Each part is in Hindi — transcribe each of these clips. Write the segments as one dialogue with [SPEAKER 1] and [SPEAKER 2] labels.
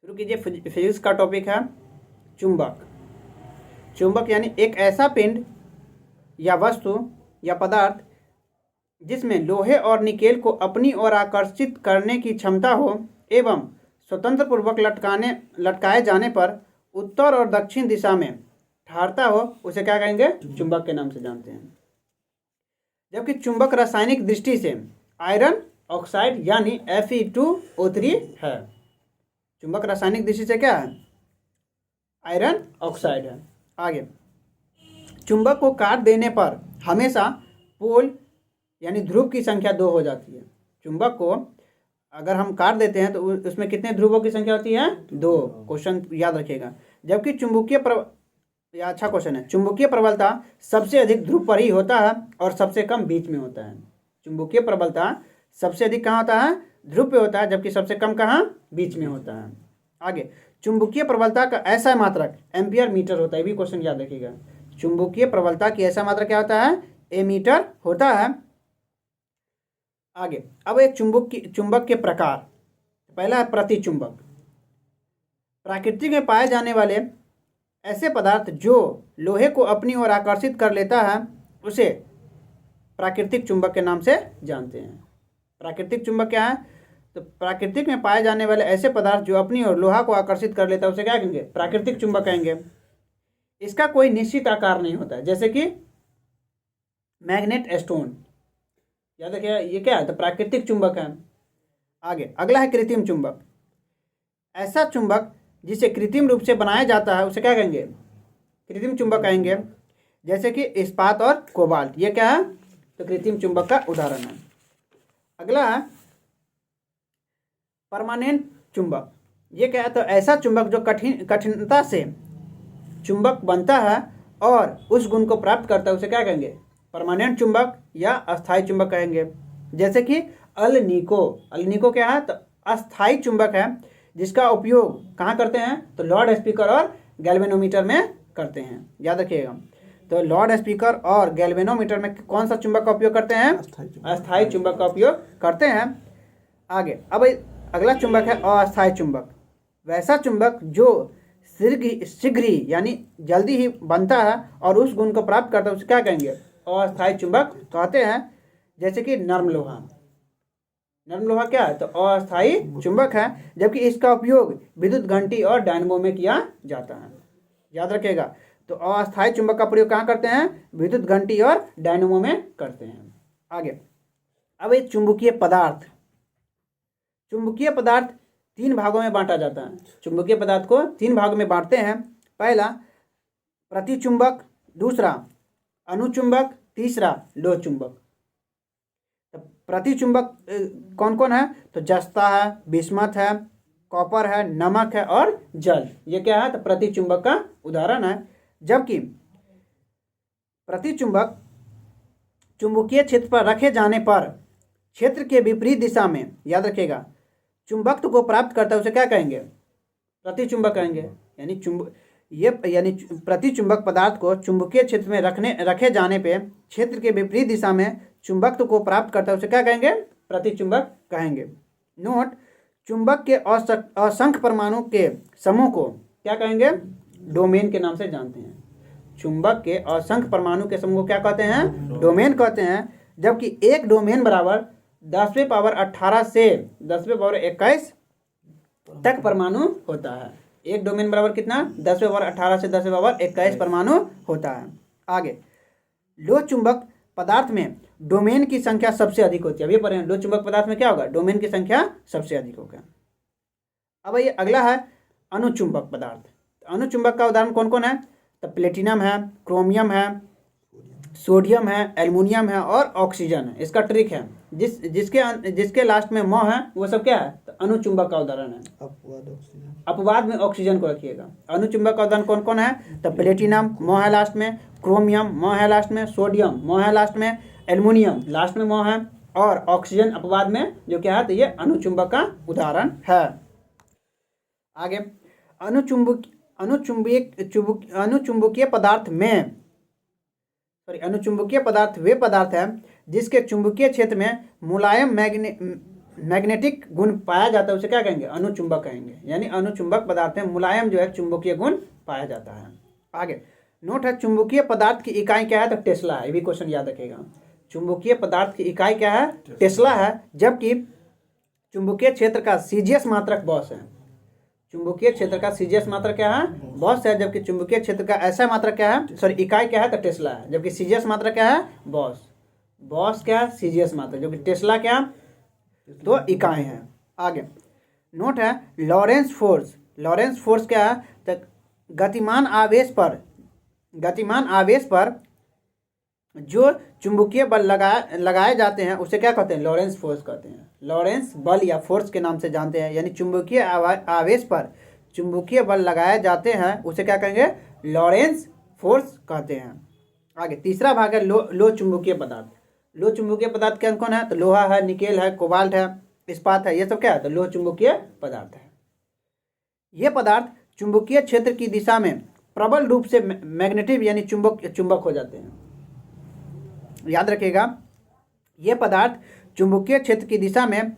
[SPEAKER 1] शुरू कीजिए। फिजिक्स का टॉपिक है चुंबक। चुंबक यानी एक ऐसा पिंड या वस्तु या पदार्थ जिसमें लोहे और निकेल को अपनी ओर आकर्षित करने की क्षमता हो एवं स्वतंत्र पूर्वक लटकाए जाने पर उत्तर और दक्षिण दिशा में ठहरता हो, उसे क्या कहेंगे? चुंबक के नाम से जानते हैं। जबकि चुंबक रासायनिक दृष्टि से आयरन ऑक्साइड यानी Fe2O3 है। चुंबक रासायनिक दृष्टि से क्या है? आयरन ऑक्साइड है। आगे, चुंबक को काट देने पर हमेशा पोल यानी ध्रुव की संख्या 2 हो जाती है। चुंबक को अगर हम काट देते हैं तो उसमें कितने ध्रुवों की संख्या होती है? 2। क्वेश्चन याद रखिएगा। जबकि अच्छा क्वेश्चन है। चुंबकीय प्रबलता सबसे अधिक ध्रुव पर ही होता है और सबसे कम बीच में होता है। चुंबकीय प्रबलता सबसे अधिक कहाँ होता है? ध्रुव पे होता है, जबकि सबसे कम कहाँ? बीच में होता है। आगे, चुंबकीय प्रबलता का ऐसा मात्रक एम्पियर मीटर होता है। ये भी क्वेश्चन याद रखिएगा। चुंबकीय प्रबलता की ऐसा मात्रक क्या होता है? एमीटर होता है। आगे, अब एक चुंबक के प्रकार। पहला है प्रतिचुंबक। प्रकृति में पाए जाने वाले ऐसे पदार्थ जो लोहे को अपनी ओर आकर्षित कर लेता है उसे प्राकृतिक चुंबक के नाम से जानते हैं। प्राकृतिक चुंबक क्या है? तो प्राकृतिक में पाए जाने वाले ऐसे पदार्थ जो अपनी ओर लोहा को आकर्षित कर लेता है उसे क्या कहेंगे? प्राकृतिक चुंबक कहेंगे। इसका कोई निश्चित आकार नहीं होता है, जैसे कि मैग्नेट स्टोन। याद रखिए, ये क्या है? तो प्राकृतिक चुंबक है। आगे, अगला है कृत्रिम चुंबक। ऐसा चुंबक जिसे कृत्रिम रूप से बनाया जाता है उसे क्या कहेंगे? कृत्रिम चुंबक कहेंगे। जैसे कि इस्पात और कोबाल्ट, ये क्या है? तो कृत्रिम चुंबक का उदाहरण है। अगला है परमानेंट चुंबक। ये क्या है? तो ऐसा चुंबक जो कठिनता से चुंबक बनता है और उस गुण को प्राप्त करता है उसे क्या कहेंगे? परमानेंट चुंबक या अस्थायी चुंबक कहेंगे। जैसे कि अल नीको क्या है? तो अस्थायी चुंबक है जिसका उपयोग कहाँ करते हैं? तो लाउड स्पीकर और गैल्वेनोमीटर में करते हैं। याद रखिएगा। तो लाउड स्पीकर और गैल्वेनोमीटर में कौन सा चुंबक का उपयोग करते हैं? अस्थायी चुंबक का उपयोग करते हैं। आगे, अब अगला चुंबक है अस्थायी चुंबक। वैसा चुंबक जो शीघ्र ही यानी जल्दी ही बनता है और उस गुण को प्राप्त करता है उसे क्या कहेंगे? अस्थायी चुंबक कहते हैं। जैसे कि नर्म लोहा। नर्म लोहा क्या है? तो अस्थायी चुंबक है, जबकि इसका उपयोग विद्युत घंटी और डायनेमो में किया जाता है। याद रखिएगा। तो अस्थायी चुंबक का प्रयोग कहाँ करते हैं? विद्युत घंटी और डायनेमो में करते हैं। आगे, अब ये चुंबकीय पदार्थ। चुंबकीय पदार्थ 3 भागों में बांटा जाता है। चुंबकीय पदार्थ को 3 भागों में बांटते हैं। पहला प्रतिचुंबक, दूसरा अनुचुंबक, तीसरा लोह चुंबक। प्रतिचुंबक कौन कौन है? तो जस्ता है, बिस्मथ है, कॉपर है, नमक है और जल। ये क्या है? तो प्रतिचुंबक का उदाहरण है। जबकि प्रतिचुंबक चुंबकीय क्षेत्र पर रखे जाने पर क्षेत्र के विपरीत दिशा में, याद रखिएगा, चुंबकत्व को प्राप्त करता है उसे क्या कहेंगे? प्रतिचुंबक कहेंगे। यानी प्रतिचुंबक पदार्थ को चुंबकीय क्षेत्र में रखे जाने पे क्षेत्र के विपरीत दिशा में चुंबकत्व को प्राप्त करता है उसे क्या कहेंगे? प्रतिचुंबक कहेंगे। नोट, चुंबक के असंख्य परमाणु के समूह को क्या कहेंगे? डोमेन के नाम से जानते हैं। चुंबक के असंख्य परमाणु के समूह को क्या कहते हैं? डोमेन कहते हैं। जबकि एक डोमेन बराबर 10वीं पावर 18 से 10वीं पावर 21 तक परमाणु होता है। एक डोमेन बराबर कितना? 10वीं पावर 18 से 10वीं पावर 21 परमाणु होता है। आगे, लोह चुंबक पदार्थ में डोमेन की संख्या सबसे अधिक होती है। अभी पढ़े हैं, लोह चुंबक पदार्थ में क्या होगा? डोमेन की संख्या सबसे अधिक होगा। अब ये अगला है अनुचुंबक पदार्थ। अनुचुंबक का उदाहरण कौन कौन है? तो प्लेटिनम है, क्रोमियम है, सोडियम है, एल्युमिनियम है और ऑक्सीजन है। इसका ट्रिक है, जिसके लास्ट में म है वो सब क्या है? तो अनुचुंबक का उदाहरण है। अपवाद में ऑक्सीजन को रखिएगा। अनुचुंबक का उदाहरण कौन कौन है? तो प्लेटिनम म है लास्ट में, क्रोमियम म है लास्ट में, सोडियम म है लास्ट में, एल्युमिनियम लास्ट में म है और ऑक्सीजन अपवाद में, जो क्या है? तो ये अनुचुंबक का उदाहरण है। आगे, अनुचुंबकीय पदार्थ वे पदार्थ हैं जिसके चुंबकीय क्षेत्र में मुलायम मैग्नेटिक गुण पाया जाता है उसे क्या कहेंगे, अनुचुंबक कहेंगे। यानी अनुचुंबक पदार्थ में मुलायम जो है चुंबकीय गुण पाया जाता है। आगे नोट है, चुंबकीय पदार्थ की इकाई क्या है, तो टेस्ला है। ये भी क्वेश्चन याद रखेगा। चुंबकीय पदार्थ की इकाई क्या है, टेस्ला है। जबकि चुंबकीय क्षेत्र का सीजीएस मात्रक बॉस है। चुंबकीय क्षेत्र का सीजीएस मात्रक क्या है, बॉस है। जबकि चुंबकीय क्षेत्र का ऐसा मात्रक क्या है, सॉरी इकाई क्या है, तो टेस्ला है। जबकि सीजीएस मात्रक क्या है, बॉस। बॉस क्या है, सीजीएस मात्रक। जबकि टेस्ला क्या, तो इकाई है। आगे नोट है, लॉरेंस फोर्स। लॉरेंस फोर्स क्या है, तो गतिमान आवेश पर जो चुंबकीय बल लगाए जाते हैं उसे क्या कहते हैं, लॉरेंस फोर्स कहते हैं। लॉरेंस बल या फोर्स के नाम से जानते हैं। यानी चुंबकीय आवेश पर चुंबकीय बल लगाए जाते हैं उसे क्या कहेंगे, लॉरेंस फोर्स कहते हैं। आगे तीसरा भाग है लो चुंबकीय पदार्थ। लो चुंबकीय पदार्थ कौन कौन है, तो लोहा है, निकेल है, कोबाल्ट है, इस्पात है। ये सब क्या है, तो लो चुंबकीय पदार्थ है। ये पदार्थ चुंबकीय क्षेत्र की दिशा में प्रबल रूप से मैग्नेटिक यानी चुंबक हो जाते हैं। याद रखिएगा, ये पदार्थ चुंबकीय क्षेत्र की दिशा में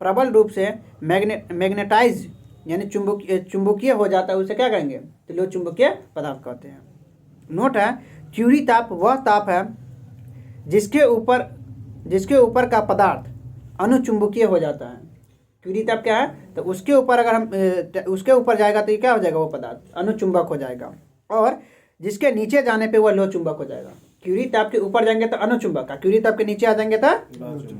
[SPEAKER 1] प्रबल रूप से मैग्नेटाइज यानी चुंबकीय हो जाता है उसे क्या कहेंगे, तो लो चुंबकीय पदार्थ कहते हैं। नोट है, क्यूरी ताप वह ताप है जिसके ऊपर का पदार्थ अनुचुंबकीय हो जाता है। क्यूरी ताप क्या है, तो उसके ऊपर अगर हम उसके ऊपर जाएगा तो ये क्या हो जाएगा, वो पदार्थ अनुचुंबक हो जाएगा। और जिसके नीचे जाने पे वह लो चुंबक हो जाएगा। क्यूरी ताप के ऊपर जाएंगे तो अनुचुंबक का, क्यूरी ताप के नीचे आ जाएंगे तो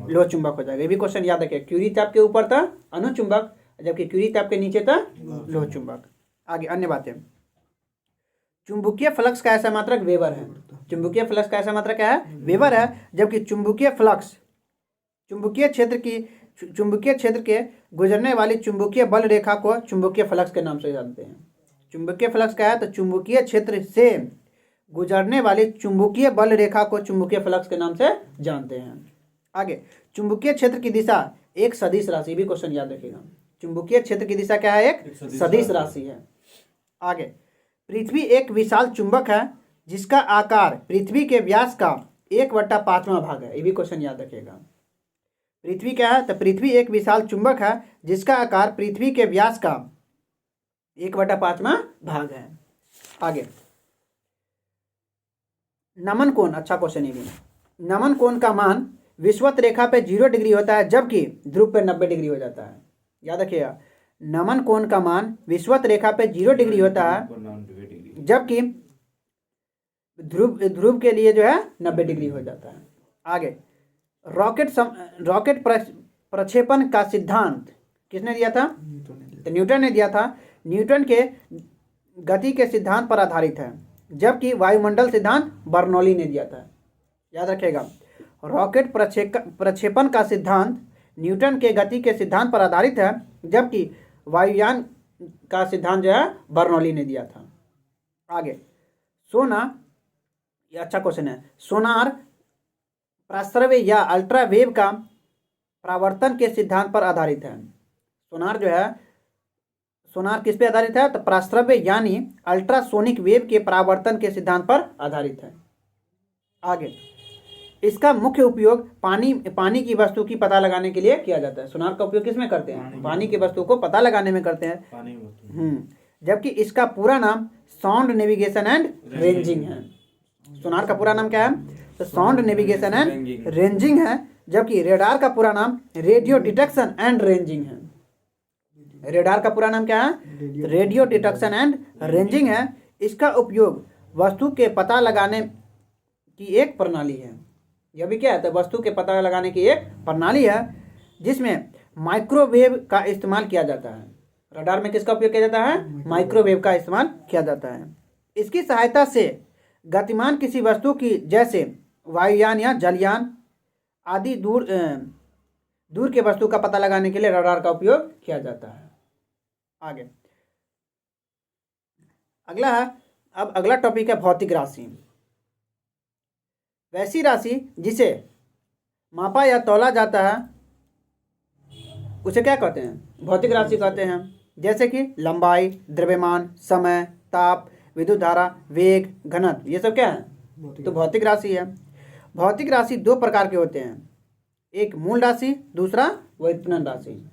[SPEAKER 1] लो चुंबक हो जाएगा। ये भी क्वेश्चन याद रखिए, क्यूरी ताप के ऊपर था अनुचुंबक, जबकि क्यूरी ताप के नीचे था लो चुंबक। आगे अन्य बातें, चुंबकीय फ्लक्स का ऐसा मात्रक वेबर है। चुंबकीय फ्लक्स का ऐसा मात्रक क्या है, वेबर है। जबकि चुंबकीय फ्लक्स चुंबकीय क्षेत्र के गुजरने वाली चुंबकीय बल रेखा को चुंबकीय फ्लक्स के नाम से जानते हैं। चुंबकीय फ्लक्स क्या है, तो चुंबकीय क्षेत्र से गुजरने वाली चुंबकीय बल रेखा को चुंबकीय फ्लक्स के नाम से जानते हैं। आगे चुंबकीय क्षेत्र की दिशा एक सदिश राशि, भी क्वेश्चन याद रखिएगा। चुंबकीय क्षेत्र की दिशा क्या है, एक सदिश राशि है। आगे पृथ्वी एक विशाल चुंबक है जिसका आकार पृथ्वी के व्यास का 1/5वां भाग है। ये भी क्वेश्चन याद रखिएगा। पृथ्वी क्या है, तो पृथ्वी एक विशाल चुंबक है जिसका आकार पृथ्वी के व्यास का 1/5वां भाग है। आगे नमन कोण, अच्छा क्वेश्चन। ये भी नमन कोण का मान विषुवत रेखा पे 0 डिग्री होता है जबकि ध्रुव पे 90 डिग्री हो जाता है। याद रखिएगा, नमन कोण का मान विषुवत रेखा पे 0 डिग्री होता है जबकि ध्रुव के लिए जो है 90 डिग्री हो जाता है। आगे रॉकेट प्रक्षेपण का सिद्धांत किसने दिया था, तो न्यूटन ने दिया था। न्यूटन के गति के सिद्धांत पर आधारित है, जबकि वायुमंडल सिद्धांत बर्नौली ने दिया था। याद रखिएगा, रॉकेट प्रक्षेपण का सिद्धांत न्यूटन के गति के सिद्धांत पर आधारित है, जबकि वायुयान का सिद्धांत जो है बर्नौली ने दिया था। आगे ये अच्छा क्वेश्चन है, सोनार प्राश्रव्य या अल्ट्रावेव का परावर्तन के सिद्धांत पर आधारित है। सोनार किस पे आधारित है, तो प्राश्रव्य यानी अल्ट्रासोनिक वेव के परावर्तन के सिद्धांत पर आधारित है। आगे इसका मुख्य उपयोग पानी की वस्तु की पता लगाने के लिए किया जाता है। सोनार का उपयोग किसमें करते हैं, पानी की वस्तु को पता लगाने में करते हैं। जबकि इसका पूरा नाम साउंड नेविगेशन एंड रेंजिंग है। सोनार का पूरा नाम क्या है, तो साउंड नेविगेशन एंड रेंजिंग है। जबकि रेडार का पूरा नाम रेडियो डिटेक्शन एंड रेंजिंग है। रेडार का पूरा नाम क्या है, रेडियो डिटेक्शन एंड रेंजिंग है। इसका उपयोग वस्तु के पता लगाने की एक प्रणाली है। यह भी क्या है, तो वस्तु के पता लगाने की एक प्रणाली है जिसमें माइक्रोवेव का इस्तेमाल किया जाता है। रडार में किसका उपयोग किया जाता है, माइक्रोवेव का इस्तेमाल किया जाता है। इसकी सहायता से गतिमान किसी वस्तु की जैसे वायुयान या जलयान आदि दूर के वस्तु का पता लगाने के लिए रडार का उपयोग किया जाता है। आगे अगला टॉपिक है भौतिक राशि। वैसी राशि जिसे मापा या तौला जाता है उसे क्या कहते हैं, भौतिक राशि कहते हैं। जैसे कि लंबाई, द्रव्यमान, समय, ताप, विद्युत धारा, वेग, घनत्व, ये सब क्या है, तो भौतिक राशि है। भौतिक राशि 2 प्रकार के होते हैं, एक मूल राशि, दूसरा व्युत्पन्न राशि।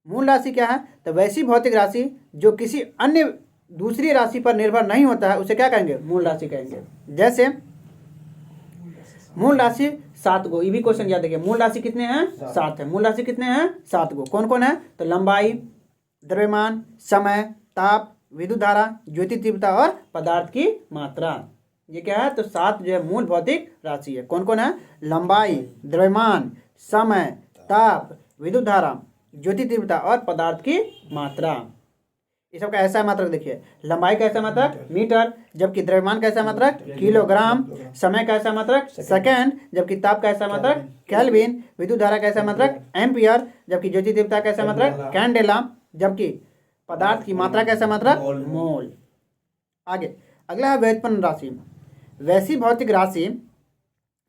[SPEAKER 1] मूल राशि क्या है? तो वैसी भौतिक राशि जो किसी अन्य दूसरी राशि पर निर्भर नहीं होता है उसे क्या कहेंगे? मूल राशि कहेंगे। जैसे मूल राशि 7 गो, ये भी क्वेश्चन याद रखिए। मूल राशि कितने हैं? 7 है। मूल राशि कितने हैं? 7 गो। कौन कौन है? तो लंबाई, द्रव्यमान, समय, ताप, विद्युत धारा, ज्योति तीव्रता और पदार्थ की मात्रा। ये क्या है? तो 7 जो है मूल भौतिक राशि है। कौन कौन है? लंबाई, द्रव्यमान, समय, ताप, विद्युत धारा, ज्योति तीव्रता और पदार्थ की मात्रा। ये सब का ऐसा मात्रक देखिए। लंबाई का ऐसा मात्रक मीटर, जबकि द्रव्यमान का ऐसा मात्रक किलोग्राम, समय का ऐसा मात्रक सेकेंड, जबकि ताप का ऐसा मात्रक केल्विन, विद्युत धारा का ऐसा मात्रक एम्पियर, जबकि ज्योति तीव्रता का ऐसा मात्रक कैंडेला, जबकि पदार्थ की मात्रा का ऐसा मात्रक मोल। आगे अगला है व्युत्पन्न राशि। वैसी भौतिक राशि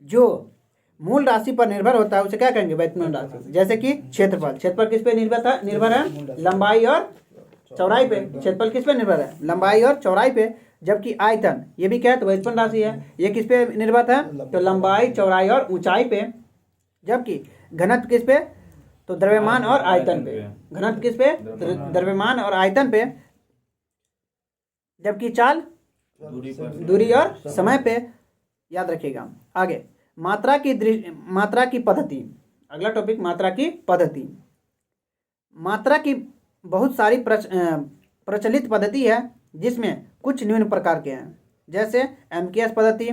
[SPEAKER 1] जो मूल राशि पर निर्भर होता है उसे क्या कहेंगे? व्युत्पन्न राशि। जैसे कि क्षेत्रफल। क्षेत्रफल किस पे निर्भर है? लंबाई और चौड़ाई पे। क्षेत्रफल किस पे निर्भर है? लंबाई और चौड़ाई पे। जबकि आयतन, ये भी क्या है? तो व्युत्पन्न राशि है। ये किस पे निर्भर है? तो लंबाई, चौड़ाई और ऊंचाई पे। जबकि घनत्व किस पे? तो द्रव्यमान और आयतन पे। घनत्व किस पे? तो द्रव्यमान और आयतन पे। जबकि चाल दूरी और समय पे। याद रखिएगा। आगे मात्रा की पद्धति। अगला टॉपिक मात्रा की पद्धति। मात्रा की बहुत सारी प्रचलित पद्धति है जिसमें कुछ निम्न प्रकार के हैं। जैसे MKS पद्धति,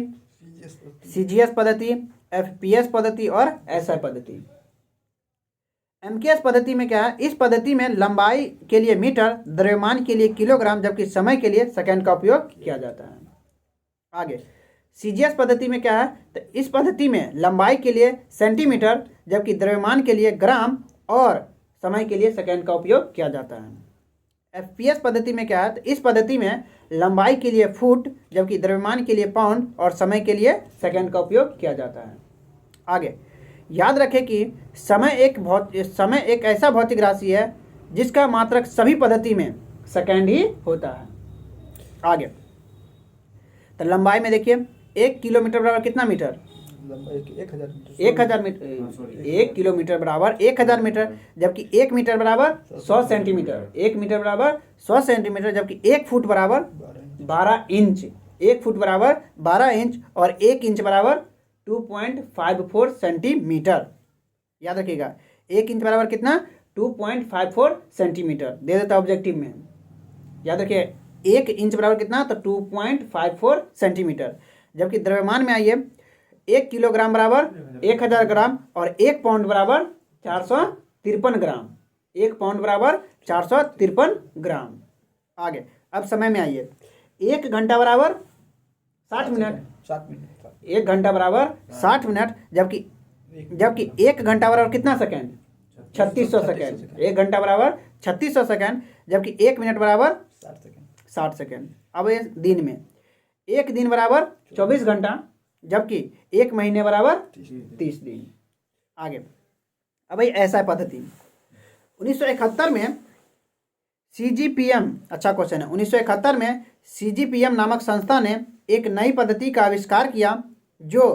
[SPEAKER 1] CGS पद्धति, FPS पद्धति और SI पद्धति। MKS पद्धति में क्या है? इस पद्धति में लंबाई के लिए मीटर, द्रव्यमान के लिए किलोग्राम, जबकि समय के लिए सेकंड का उपयोग किया जाता है। आगे CGS पद्धति में क्या है? तो इस पद्धति में लंबाई के लिए सेंटीमीटर, जबकि द्रव्यमान के लिए ग्राम और समय के लिए सेकंड का उपयोग किया जाता है। FPS पद्धति में क्या है? तो इस पद्धति में लंबाई के लिए फुट, जबकि द्रव्यमान के लिए पाउंड और समय के लिए सेकंड का उपयोग किया जाता है। आगे याद रखें कि समय एक ऐसा भौतिक राशि है जिसका मात्रक सभी पद्धति में सेकंड ही होता है। आगे तो लंबाई में देखिए 1 किलोमीटर बराबर कितना मीटर? 1000 मीटर। 1 किलोमीटर बराबर 1000 मीटर, जबकि 1 मीटर बराबर 100 सेंटीमीटर। 1 मीटर बराबर 100 सेंटीमीटर, जबकि 1 फुट बराबर 12 इंच। 1 फुट बराबर 12 इंच और 1 इंच बराबर 2.54 सेंटीमीटर। याद रखिएगा 1 इंच बराबर कितना? 2.54 सेंटीमीटर। दे देता ऑब्जेक्टिव में। याद रखिए 1 इंच बराबर कितना? तो 2.54 सेंटीमीटर। जबकि द्रव्यमान में आइए 1 किलोग्राम बराबर 1000 ग्राम और 1 पाउंड बराबर 453 ग्राम। 1 पाउंड बराबर 453 ग्राम। आगे अब समय में आइए 1 घंटा बराबर 60 मिनट। 1 घंटा बराबर 60 मिनट, जबकि 1 घंटा बराबर कितना सेकेंड? 3600 सेकेंड। 1 घंटा बराबर 3600 सेकेंड, जबकि 1 मिनट बराबर 60 सेकेंड। अब ये दिन में 1 दिन बराबर 24 घंटा, जबकि 1 महीने बराबर 30 दिन। आगे अब भाई ऐसा पद्धति 1971 में CGPM, अच्छा क्वेश्चन है। 1971 में CGPM नामक संस्था ने एक नई पद्धति का आविष्कार किया जो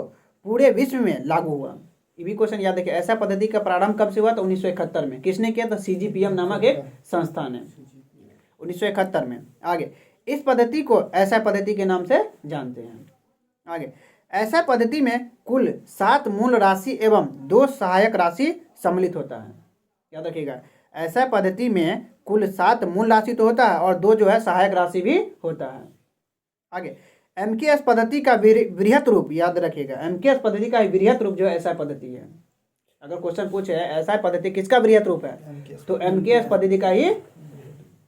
[SPEAKER 1] पूरे विश्व में लागू हुआ। ये भी क्वेश्चन याद रखिए। ऐसा पद्धति का प्रारंभ कब से हुआ? तो 1971 में। किसने किया? तो CGPM नामक एक संस्था ने 1971 में। आगे इस पद्धति को ऐसा पद्धति के नाम से जानते हैं। आगे ऐसा पद्धति में कुल 7 मूल राशि एवं 2 सहायक राशि सम्मिलित होता है। याद रखिएगा ऐसा पद्धति में कुल 7 मूल राशि तो होता है और 2 जो है सहायक राशि भी होता है। आगे MKS पद्धति का वृहत रूप, याद रखिएगा MKS पद्धति का वृहत रूप जो है ऐसा पद्धति है। अगर क्वेश्चन पूछे ऐसा पद्धति किसका वृहत रूप है? तो MKS पद्धति का ही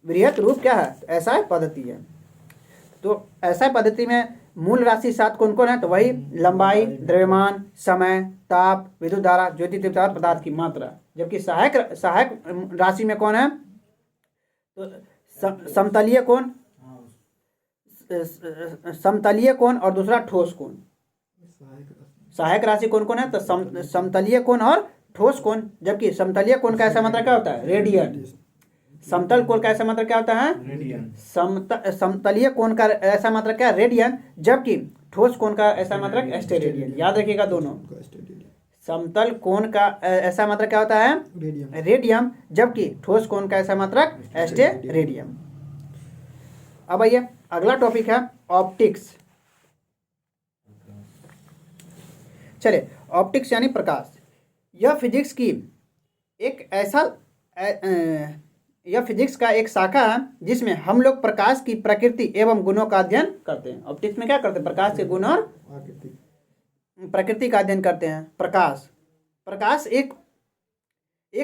[SPEAKER 1] वृहत रूप क्या है? ऐसा पद्धति है। तो ऐसा पद्धति में मूल राशि 7 कौन कौन है? तो वही लंबाई, द्रव्यमान, समय, ताप, विद्युत धारा, ज्योति तीव्रता और पदार्थ की मात्रा। जबकि सहायक राशि में कौन है? तो समतलीय कोण और दूसरा ठोस कोण। सहायक राशि कौन कौन है? तो समतलीय कोण और ठोस कोण। जबकि समतलीय कोण का ऐसा मात्रा क्या होता है? रेडियन। समतल कोण का ऐसा मात्रा क्या होता है? रेडियन। समतलीय कोण का ऐसा मात्रा क्या? रेडियन। जबकि ठोस कोण का ऐसा मात्रा स्टेरेडियन। याद रखिएगा दोनों। समतल कोण का ऐसा मात्रक क्या होता है? रेडियम। जबकि ठोस कोण का ऐसा मात्रक एस्टेरेडियम। अब आइए अगला टॉपिक है ऑप्टिक्स। चलिए, ऑप्टिक्स यानी प्रकाश। यह फिजिक्स की एक ऐसा यह फिजिक्स का एक शाखा है जिसमें हम लोग प्रकाश की प्रकृति एवं गुणों का अध्ययन करते हैं। ऑप्टिक्स में क्या करते हैं? प्रकाश के गुण और प्रकृति का अध्ययन करते हैं। प्रकाश एक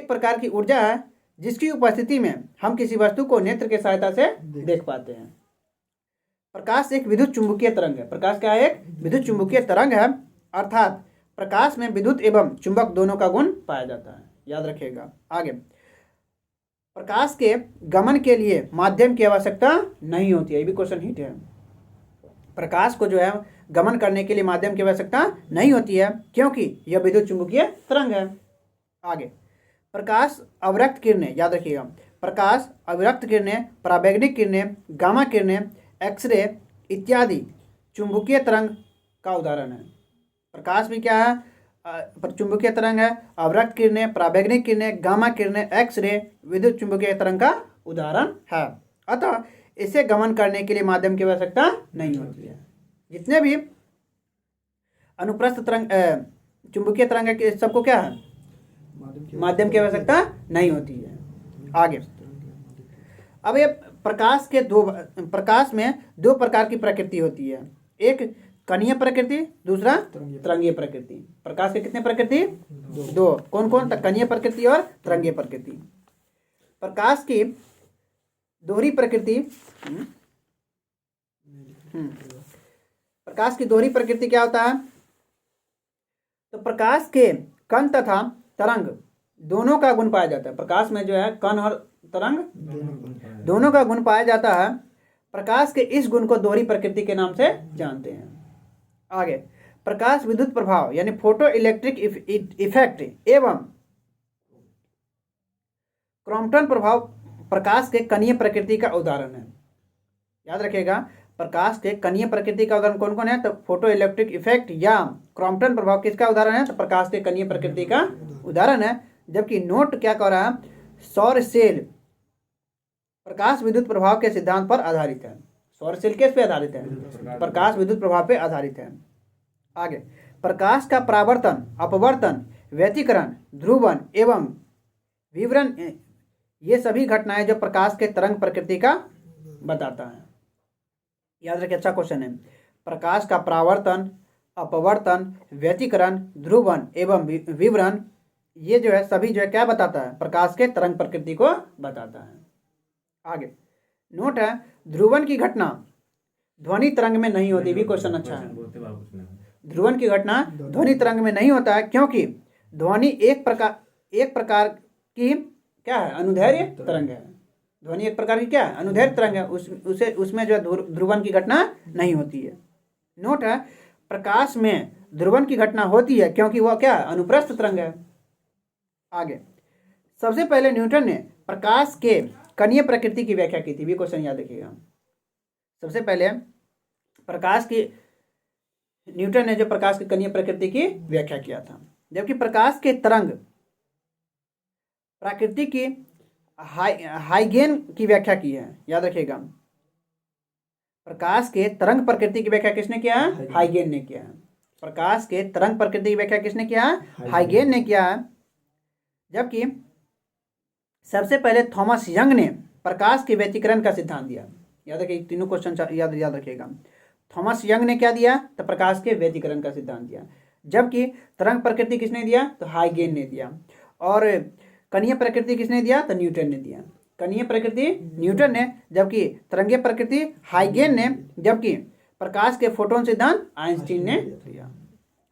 [SPEAKER 1] प्रकार की ऊर्जा है जिसकी उपस्थिति में हम किसी वस्तु को नेत्र की सहायता से देख पाते हैं। प्रकाश एक विद्युत चुंबकीय तरंग है। प्रकाश क्या है? एक विद्युत चुंबकीय तरंग है, अर्थात प्रकाश में विद्युत एवं चुंबक दोनों का गुण पाया जाता है। याद रखिएगा। आगे, प्रकाश के गमन के लिए माध्यम की आवश्यकता नहीं होती है। ये भी क्वेश्चन हिट है। प्रकाश को जो है गमन करने के लिए माध्यम की आवश्यकता नहीं होती है क्योंकि यह विद्युत चुंबकीय तरंग है। आगे, प्रकाश अवरक्त किरणें, याद रखिएगा, प्रकाश अवरक्त किरणें, पराबैंगनिक किरणें, गामा किरणें, एक्सरे इत्यादि चुंबकीय तरंग का उदाहरण है। प्रकाश भी क्या है? चुंबकीय तरंग है। अवरक्त किरणें, पराबैंगनिक किरणें, गामा किरणें, एक्सरे विद्युत चुंबकीय तरंग का उदाहरण है। अतः इसे गमन करने के लिए माध्यम की आवश्यकता नहीं होती है। जितने भी अनुप्रस्थ तरंग चुंबकीय तरंग है सबको क्या है? माध्यम की आवश्यकता नहीं होती है। आगे, अब ये प्रकाश में दो प्रकार की प्रकृति होती है। एक कणीय प्रकृति, दूसरा तरंगीय प्रकृति। प्रकाश के कितने प्रकृति? दो। कौन कौन? कणीय प्रकृति और तरंगीय प्रकृति। प्रकाश की दोहरी प्रकृति प्रकाश की दोहरी प्रकृति क्या होता है? तो प्रकाश के कण तथा तरंग दोनों का गुण पाया जाता है। प्रकाश में जो है कण और तरंग दोनों का गुण पाया जाता है। प्रकाश के इस गुण को दोहरी प्रकृति के नाम से जानते हैं। आगे, प्रकाश विद्युत प्रभाव यानी फोटो इलेक्ट्रिक इफेक्ट एवं क्रॉम्पटन प्रभाव प्रकाश के कणीय प्रकृति का उदाहरण है। याद रखिएगा, प्रकाश के कणीय प्रकृति का उदाहरण कौन कौन है? तो फोटो इलेक्ट्रिक इफेक्ट या क्रॉम्पटन प्रभाव किसका उदाहरण है? तो प्रकाश के कणीय प्रकृति का उदाहरण है। जबकि नोट क्या कर रहा है? सौर सेल प्रकाश विद्युत प्रभाव के सिद्धांत पर आधारित है। सौर सेल किस पे आधारित है? प्रकाश विद्युत प्रभाव पे आधारित है। आगे, प्रकाश का परावर्तन, अपवर्तन, व्यतिकरण, ध्रुवन एवं विवरण ये सभी घटनाएं जो प्रकाश के तरंग प्रकृति का बताता है। याद रखिए, अच्छा क्वेश्चन है। प्रकाश का परावर्तन, अपवर्तन, व्यतिकरण, ध्रुवन एवं विवरण ये जो है सभी जो है क्या बताता है? प्रकाश के तरंग प्रकृति को बताता है। आगे, नोट है, ध्रुवन की घटना ध्वनि तरंग में नहीं होती। भी क्वेश्चन अच्छा है। ध्रुवन की घटना ध्वनि तरंग में नहीं होता है क्योंकि ध्वनि एक प्रकार की क्या है? अनुदैर्घ्य तरंग है। ध्वनि एक प्रकार की क्या है? अनुदैर्घ्य तरंग है। उसमें जो है ध्रुवन की घटना नहीं होती है। नोट है, प्रकाश में ध्रुवन की घटना होती है क्योंकि वह क्या है? अनुप्रस्थ तरंग है। आगे, सबसे पहले न्यूटन ने प्रकाश के कणीय प्रकृति की व्याख्या की थी। भी क्वेश्चन याद रखिएगा। सबसे पहले न्यूटन ने जो प्रकाश की कणीय प्रकृति की व्याख्या किया था। जबकि प्रकाश के तरंग प्रकृति की हाइगेन की व्याख्या की है। याद रखिएगा, प्रकाश के तरंग प्रकृति की व्याख्या किसने किया है? हाइगेन ने किया है। प्रकाश के तरंग प्रकृति की व्याख्या किसने किया है? हाइगेन ने किया है। जबकि सबसे पहले थॉमस यंग ने प्रकाश के व्यतिकरण का सिद्धांत दिया। याद रखिए, तीनों क्वेश्चन याद रखिएगा। थॉमस यंग ने क्या दिया? तो प्रकाश के व्यतिकरण का सिद्धांत दिया। जबकि तरंग प्रकृति किसने दिया? तो हाइगेन ने दिया। और कणीय प्रकृति किसने दिया? तो न्यूटन ने दिया। कणीय प्रकृति न्यूटन ने, जबकि तरंगीय प्रकृति हाइगेन ने, जबकि प्रकाश के फोटोन सिद्धांत आइंस्टीन ने दिया।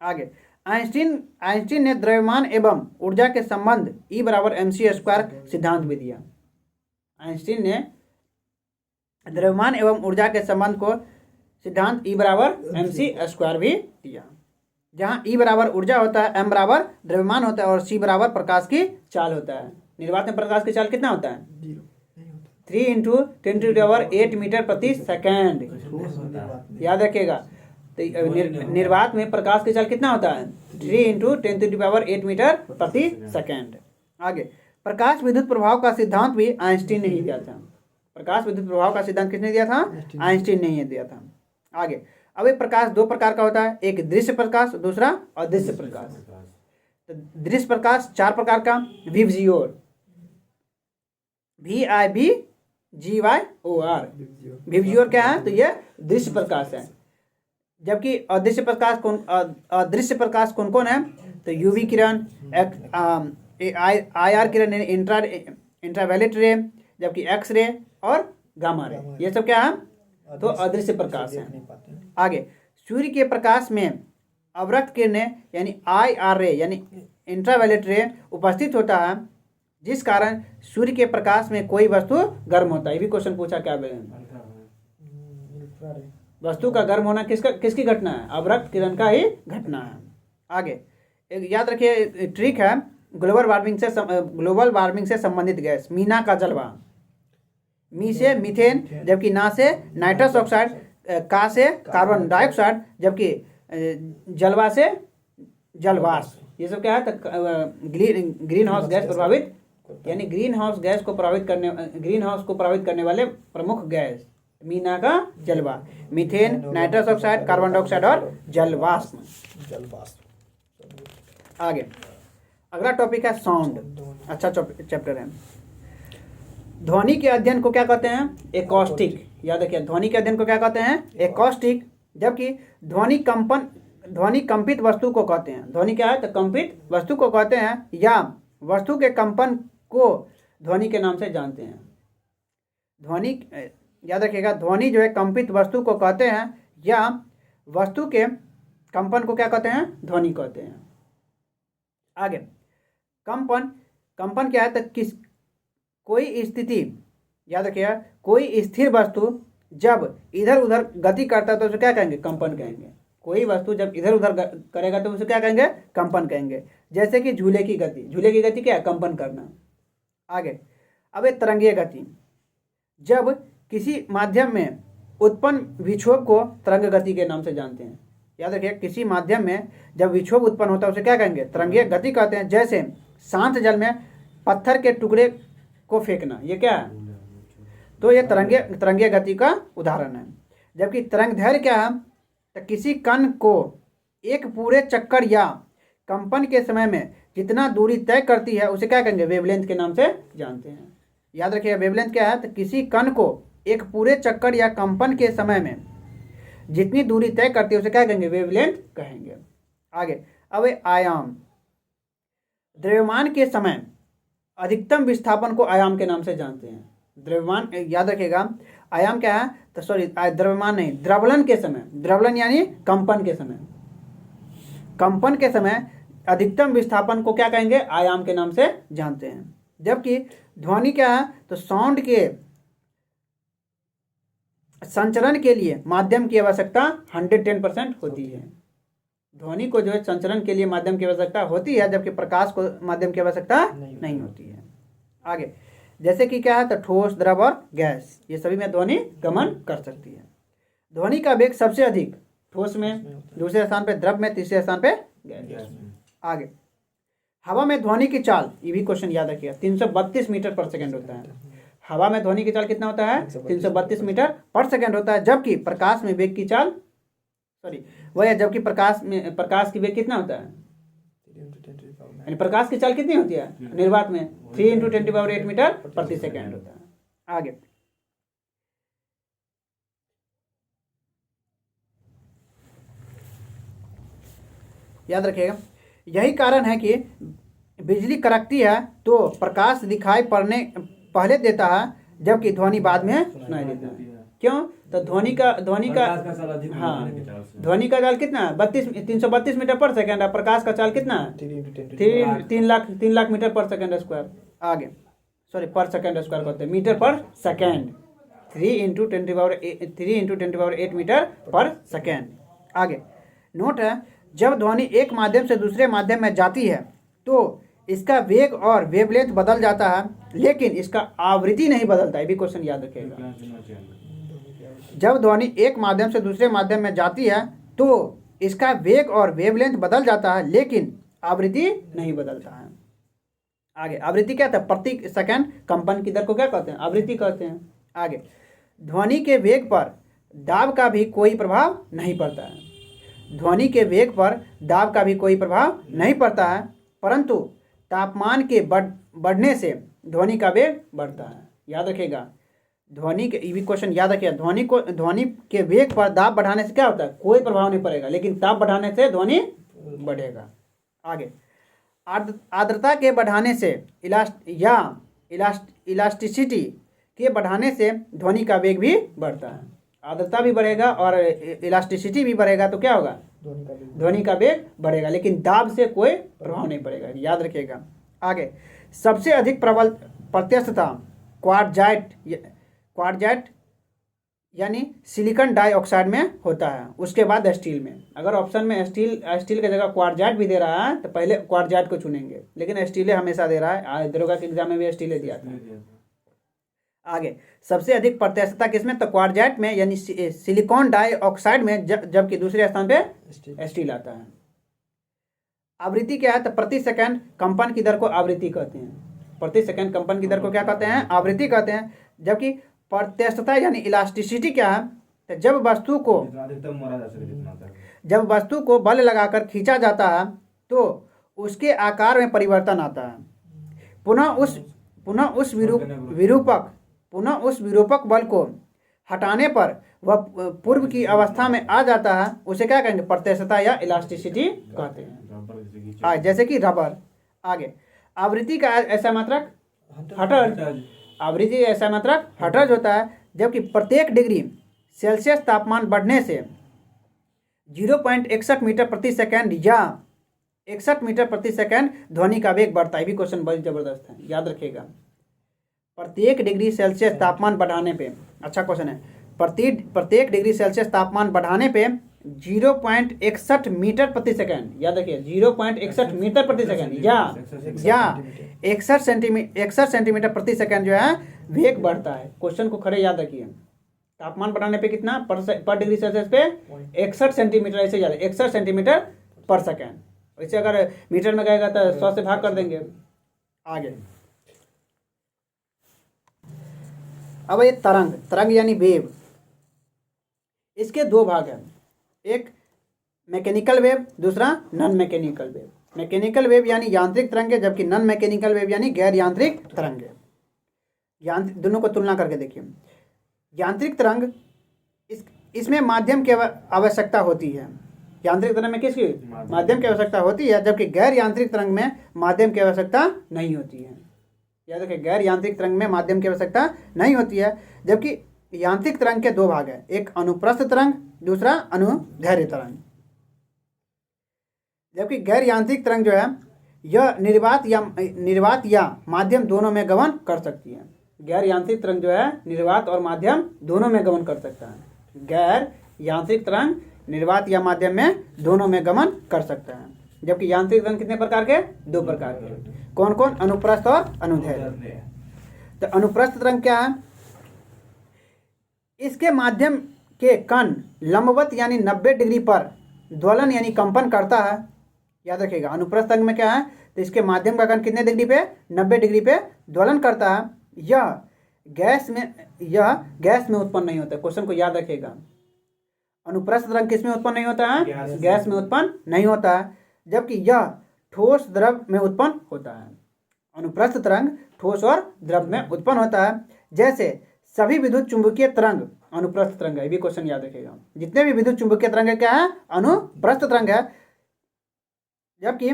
[SPEAKER 1] आगे, आइंस्टीन ने द्रव्यमान एवं ऊर्जा के संबंध E = mc² सिद्धांत भी दिया। आइंस्टीन ने द्रव्यमान एवं ऊर्जा के संबंध को सिद्धांत E = mc² भी दिया। जहाँ E = ऊर्जा होता है, m = द्रव्यमान होता है और c = प्रकाश की चाल होता है। निर्वात में प्रकाश की चाल कितना होता है? 3 × 10⁸ मीटर प्रति सेकेंड। याद रखिएगा, तो निर्वात में प्रकाश की चाल कितना होता है? 3 × 10⁸ मीटर प्रति सेकेंड। आगे, प्रकाश विद्युत प्रभाव का सिद्धांत भी आइंस्टीन ने ही दिया था। प्रकाश विद्युत प्रभाव का सिद्धांत किसने दिया था? आइंस्टीन ने ही दिया था। आगे, अब एक प्रकाश दो प्रकार का होता है, एक दृश्य प्रकाश, दूसरा अदृश्य प्रकाश। तो दृश्य प्रकाश 4 प्रकार का, विबजियोर, VIBGYOR, विबजियोर क्या है? तो ये दृश्य प्रकाश है। जबकि अदृश्य प्रकाश कौन कौन है? तो यूवी किरण, IR किरण, इंट्रावायलेट रे, जबकि एक्स रे और गामा रे, ये सब क्या है? तो अदृश्य प्रकाश है। आगे, सूर्य के प्रकाश में अवरक्त किरणें यानी IR रे यानी इंट्रावायलेट रे उपस्थित होता है, जिस कारण सूर्य के प्रकाश में कोई वस्तु गर्म होता है। ये भी क्वेश्चन पूछा क्या? वस्तु का गर्म होना किसकी घटना है? अवरक्त किरण का ही घटना है। आगे, एक याद रखिए ट्रिक है, ग्लोबल वार्मिंग से संबंधित गैस, मीना का जलवा, मी से मीथेन, जबकि ना से नाइट्रस ऑक्साइड, का से कार्बन डाइऑक्साइड, जबकि जलवा से जलवाष्प। ये सब क्या है? तो ग्रीन हाउस गैस प्रभावित यानी ग्रीन हाउस को प्रभावित करने वाले प्रमुख गैस, मीना का जलवा, methane, nitrous oxide, carbon dioxide और जलवाष्प। आगे, अगला टॉपिक है साउंड। अच्छा चैप्टर है। ध्वनि के अध्ययन को क्या कहते हैं? एकॉस्टिक। याद रखिए, ध्वनि के अध्ययन को क्या कहते हैं? एकॉस्टिक। जबकि ध्वनि कंपित वस्तु को कहते हैं। ध्वनि क्या है? तो कंपित वस्तु को कहते हैं, या वस्तु के कंपन को ध्वनि के नाम से जानते हैं। ध्वनि, याद रखिएगा, ध्वनि जो है कंपित वस्तु को कहते हैं, या वस्तु के कंपन को क्या कहते हैं? ध्वनि कहते हैं। आगे, कंपन क्या है? तो कोई स्थिति, याद रखिएगा, कोई स्थिर वस्तु जब इधर उधर गति करता है तो उसे क्या कहेंगे? कंपन कहेंगे। कोई वस्तु जब इधर उधर करेगा तो उसे क्या कहेंगे? कंपन कहेंगे। जैसे कि झूले की गति क्या है? कंपन करना। आगे, अब एक तरंगीय गति, जब किसी माध्यम में उत्पन्न विक्षोभ को तरंग गति के नाम से जानते हैं। याद रखिए, किसी माध्यम में जब विक्षोभ उत्पन्न होता है उसे क्या कहेंगे? तरंगीय गति कहते हैं। जैसे शांत जल में पत्थर के टुकड़े को फेंकना, ये क्या है? तो ये तरंगीय गति का उदाहरण है। जबकि तरंगदैर्घ्य क्या है? तो किसी कण को एक पूरे चक्कर या कंपन के समय में जितना दूरी तय करती है उसे क्या कहेंगे? वेवलेंथ के नाम से जानते हैं। याद रखिए, वेवलेंथ क्या है? तो किसी कण को एक पूरे चक्कर या कंपन के समय में जितनी दूरी तय करती है उसे क्या कहेंगे? वेवलेंथ कहेंगे। आगे, अब आयाम। द्रव्यमान के समय अधिकतम विस्थापन को आयाम के नाम से जानते हैं। द्रव्यमान, याद रखिएगा, आयाम क्या है? तो सॉरी, द्रव्यमान नहीं, द्रवलन के समय, द्रवलन यानी कंपन के समय, कंपन के समय अधिकतम विस्थापन को क्या कहेंगे? आयाम के नाम से जानते हैं। जबकि ध्वनि क्या है? तो साउंड के संचरण के लिए माध्यम की आवश्यकता 110% होती है। ध्वनि को जो है संचरण के लिए माध्यम की आवश्यकता होती है, जबकि प्रकाश को माध्यम की आवश्यकता नहीं होती है। आगे, जैसे कि क्या है? तो ठोस, द्रव और गैस, ये सभी में ध्वनि गमन कर सकती है। ध्वनि का वेग सबसे अधिक ठोस में, दूसरे स्थान पे द्रव में, तीसरे स्थान पे गैस में। आगे, हवा में ध्वनि की चाल, ये भी क्वेश्चन याद रखिएगा, 332 मीटर पर सेकेंड होता है। हवा में ध्वनि की चाल कितना होता है? 332 मीटर पर सेकेंड होता है। जबकि प्रकाश में वेग की चाल, वह है, जबकि प्रकाश की वेग कितना होता है? यानी प्रकाश की चाल कितनी होती है? निर्वात में 3 × 10⁸ मीटर प्रति सेकेंड होता है। आगे, याद रखिएगा, यही कारण है कि बिजली कड़कती है तो प्रकाश दिखाई पड़ने पहले देता है, जबकि ध्वनि बाद में सुनाई देता है। क्यों? तो ध्वनि का हाँ, ध्वनि का चाल कितना है? 332 मीटर पर सेकेंड है। प्रकाश का चाल कितना है? 3 लाख मीटर पर सेकेंड स्क्वायर। आगे, सॉरी, पर सेकेंड स्क्वायर कहते हैं, मीटर पर सेकेंड, 3 × 10⁸ मीटर पर सेकेंड। आगे, नोट है, जब ध्वनि एक माध्यम से दूसरे माध्यम में जाती है तो इसका वेग और वेवलेंथ बदल जाता है, लेकिन इसका आवृत्ति नहीं बदलता। ये भी क्वेश्चन याद रखिएगा। जब ध्वनि एक माध्यम से दूसरे माध्यम में जाती है तो इसका वेग और वेवलेंथ बदल जाता है, लेकिन आवृत्ति नहीं बदलता है। आगे आवृत्ति क्या था? प्रति सेकंड कंपन की दर को क्या कहते हैं? आवृत्ति कहते हैं। आगे ध्वनि के वेग पर दाब का भी कोई प्रभाव नहीं पड़ता है। ध्वनि के वेग पर दाब का भी कोई प्रभाव नहीं पड़ता है, परंतु तापमान के बढ़ने से ध्वनि का वेग बढ़ता है। याद रखिएगा, ध्वनि के ये क्वेश्चन याद रखिएगा, ध्वनि के वेग पर दाब बढ़ाने से क्या होता है? कोई प्रभाव नहीं पड़ेगा, लेकिन ताप बढ़ाने से ध्वनि बढ़ेगा। आगे आर्द्रता के बढ़ाने से इलास्टिसिटी के बढ़ाने से ध्वनि का वेग भी बढ़ता है। आर्द्रता भी बढ़ेगा और इलास्टिसिटी भी बढ़ेगा तो क्या होगा? ध्वनि का वेग बढ़ेगा, लेकिन दाब से कोई प्रभाव नहीं पड़ेगा। याद रखिएगा। आगे सबसे अधिक प्रबल प्रत्यक्षता क्वार्टजाइट यानी सिलिकॉन डाइऑक्साइड में होता है, उसके बाद स्टील में। अगर ऑप्शन में स्टील की जगह क्वार्टजाइट भी दे रहा है तो पहले क्वार्टजाइट को चुनेंगे, लेकिन स्टील हमेशा दे रहा है। दरोगा के एग्जाम में भी स्टील दिया था। आगे सबसे अधिक प्रत्यक्षता किसमें? तो क्वार्टजाइट में यानी सिलिकॉन डाइऑक्साइड में, जबकि दूसरे स्थान पे स्टील आता है। आवृत्ति क्या है? तो प्रति सेकंड कंपन की दर को आवृत्ति कहते हैं। प्रति सेकंड कंपन की दर को क्या कहते हैं? आवृत्ति कहते हैं। जबकि प्रत्यक्षता यानी इलास्टिसिटी क्या है? तो जब वस्तु को बल लगाकर खींचा जाता है तो उसके आकार में परिवर्तन आता है। पुनः उस विरूपक बल को हटाने पर वह पूर्व की अवस्था में आ जाता है, उसे क्या कहेंगे? प्रत्यक्षता या इलास्टिसिटी कहते हैं। जैसे कि रबर। आगे आवृत्ति का ऐसा मात्रक हर्ट्ज। आवृत्ति ऐसा मात्रक हर्ट्ज होता है, जबकि प्रत्येक डिग्री सेल्सियस तापमान बढ़ने से 0.61 मीटर प्रति सेकंड या 61 मीटर प्रति सेकंड ध्वनि का वेग बढ़ता है। भी क्वेश्चन बहुत जबरदस्त है, याद रखिएगा। प्रत्येक डिग्री सेल्सियस तापमान बढ़ाने पे, अच्छा क्वेश्चन है, प्रत्येक डिग्री सेल्सियस तापमान बढ़ाने पे 0.61 मीटर प्रति सेकंड, याद रखिए 0.61 मीटर प्रति सेकंड या 61 सेंटीमीटर प्रति सेकंड जो है वेग बढ़ता है। क्वेश्चन को खड़े याद रखिए। तापमान बढ़ाने पे कितना? पर डिग्री सेल्सियस पे 61 सेंटीमीटर, ऐसे याद है 61 सेंटीमीटर पर सेकंड। वैसे अगर मीटर में गएगा तो 100 से भाग कर देंगे। आगे अब ये तरंग यानी वेव, इसके दो भाग हैं, एक मैकेनिकल वेव, दूसरा non mechanical wave. Mechanical wave यानी यांत्रिक तरंग है, जबकि नॉन मैकेनिकल वेव यानी गैर यांत्रिक तरंग है। दोनों को तुलना करके देखिए। यांत्रिक तरंग इसमें माध्यम की आवश्यकता होती है। यांत्रिक तरंग में किसकी? माध्यम की आवश्यकता होती है, जबकि गैर यांत्रिक तरंग में माध्यम की आवश्यकता नहीं होती है। याद रखिए, गैर यांत्रिक तरंग में माध्यम की आवश्यकता नहीं होती है। जबकि यांत्रिक तरंग के दो भाग हैं, एक अनुप्रस्थ तरंग, दूसरा अनुदैर्घ्य तरंग। जबकि गैर यांत्रिक तरंग जो है यह निर्वात या माध्यम दोनों में गमन कर सकती है। गैर यांत्रिक तरंग जो है निर्वात और माध्यम दोनों में गमन कर सकता है। गैर यांत्रिक तरंग निर्वात या माध्यम में दोनों में गमन कर सकता है। जबकि यांत्रिक तरंग कितने प्रकार के? दो प्रकार के। कौन कौन? अनुप्रस्थ और अनुदैर्घ्य। तो अनुप्रस्थ तरंग क्या है? इसके माध्यम के कण लंबवत यानी 90 डिग्री पर दोलन यानी कंपन करता है। याद रखिएगा, अनुप्रस्थ तरंग में क्या है? तो इसके माध्यम का कण कितने डिग्री पे? 90 डिग्री पे दोलन करता है। यह गैस में उत्पन्न नहीं होता है। क्वेश्चन को याद रखिएगा। अनुप्रस्थ तरंग किस में उत्पन्न नहीं होता है? गैस में उत्पन्न नहीं होता है, जबकि यह ठोस द्रव में उत्पन्न होता है। अनुप्रस्थ तरंग ठोस और द्रव में उत्पन्न होता है। जैसे सभी विद्युत चुंबकीय तरंग अनुप्रस्थ तरंग है। भी क्वेश्चन याद रखिएगा। जितने भी विद्युत चुंबकीय तरंग है क्या है? अनुप्रस्थ तरंग है। जबकि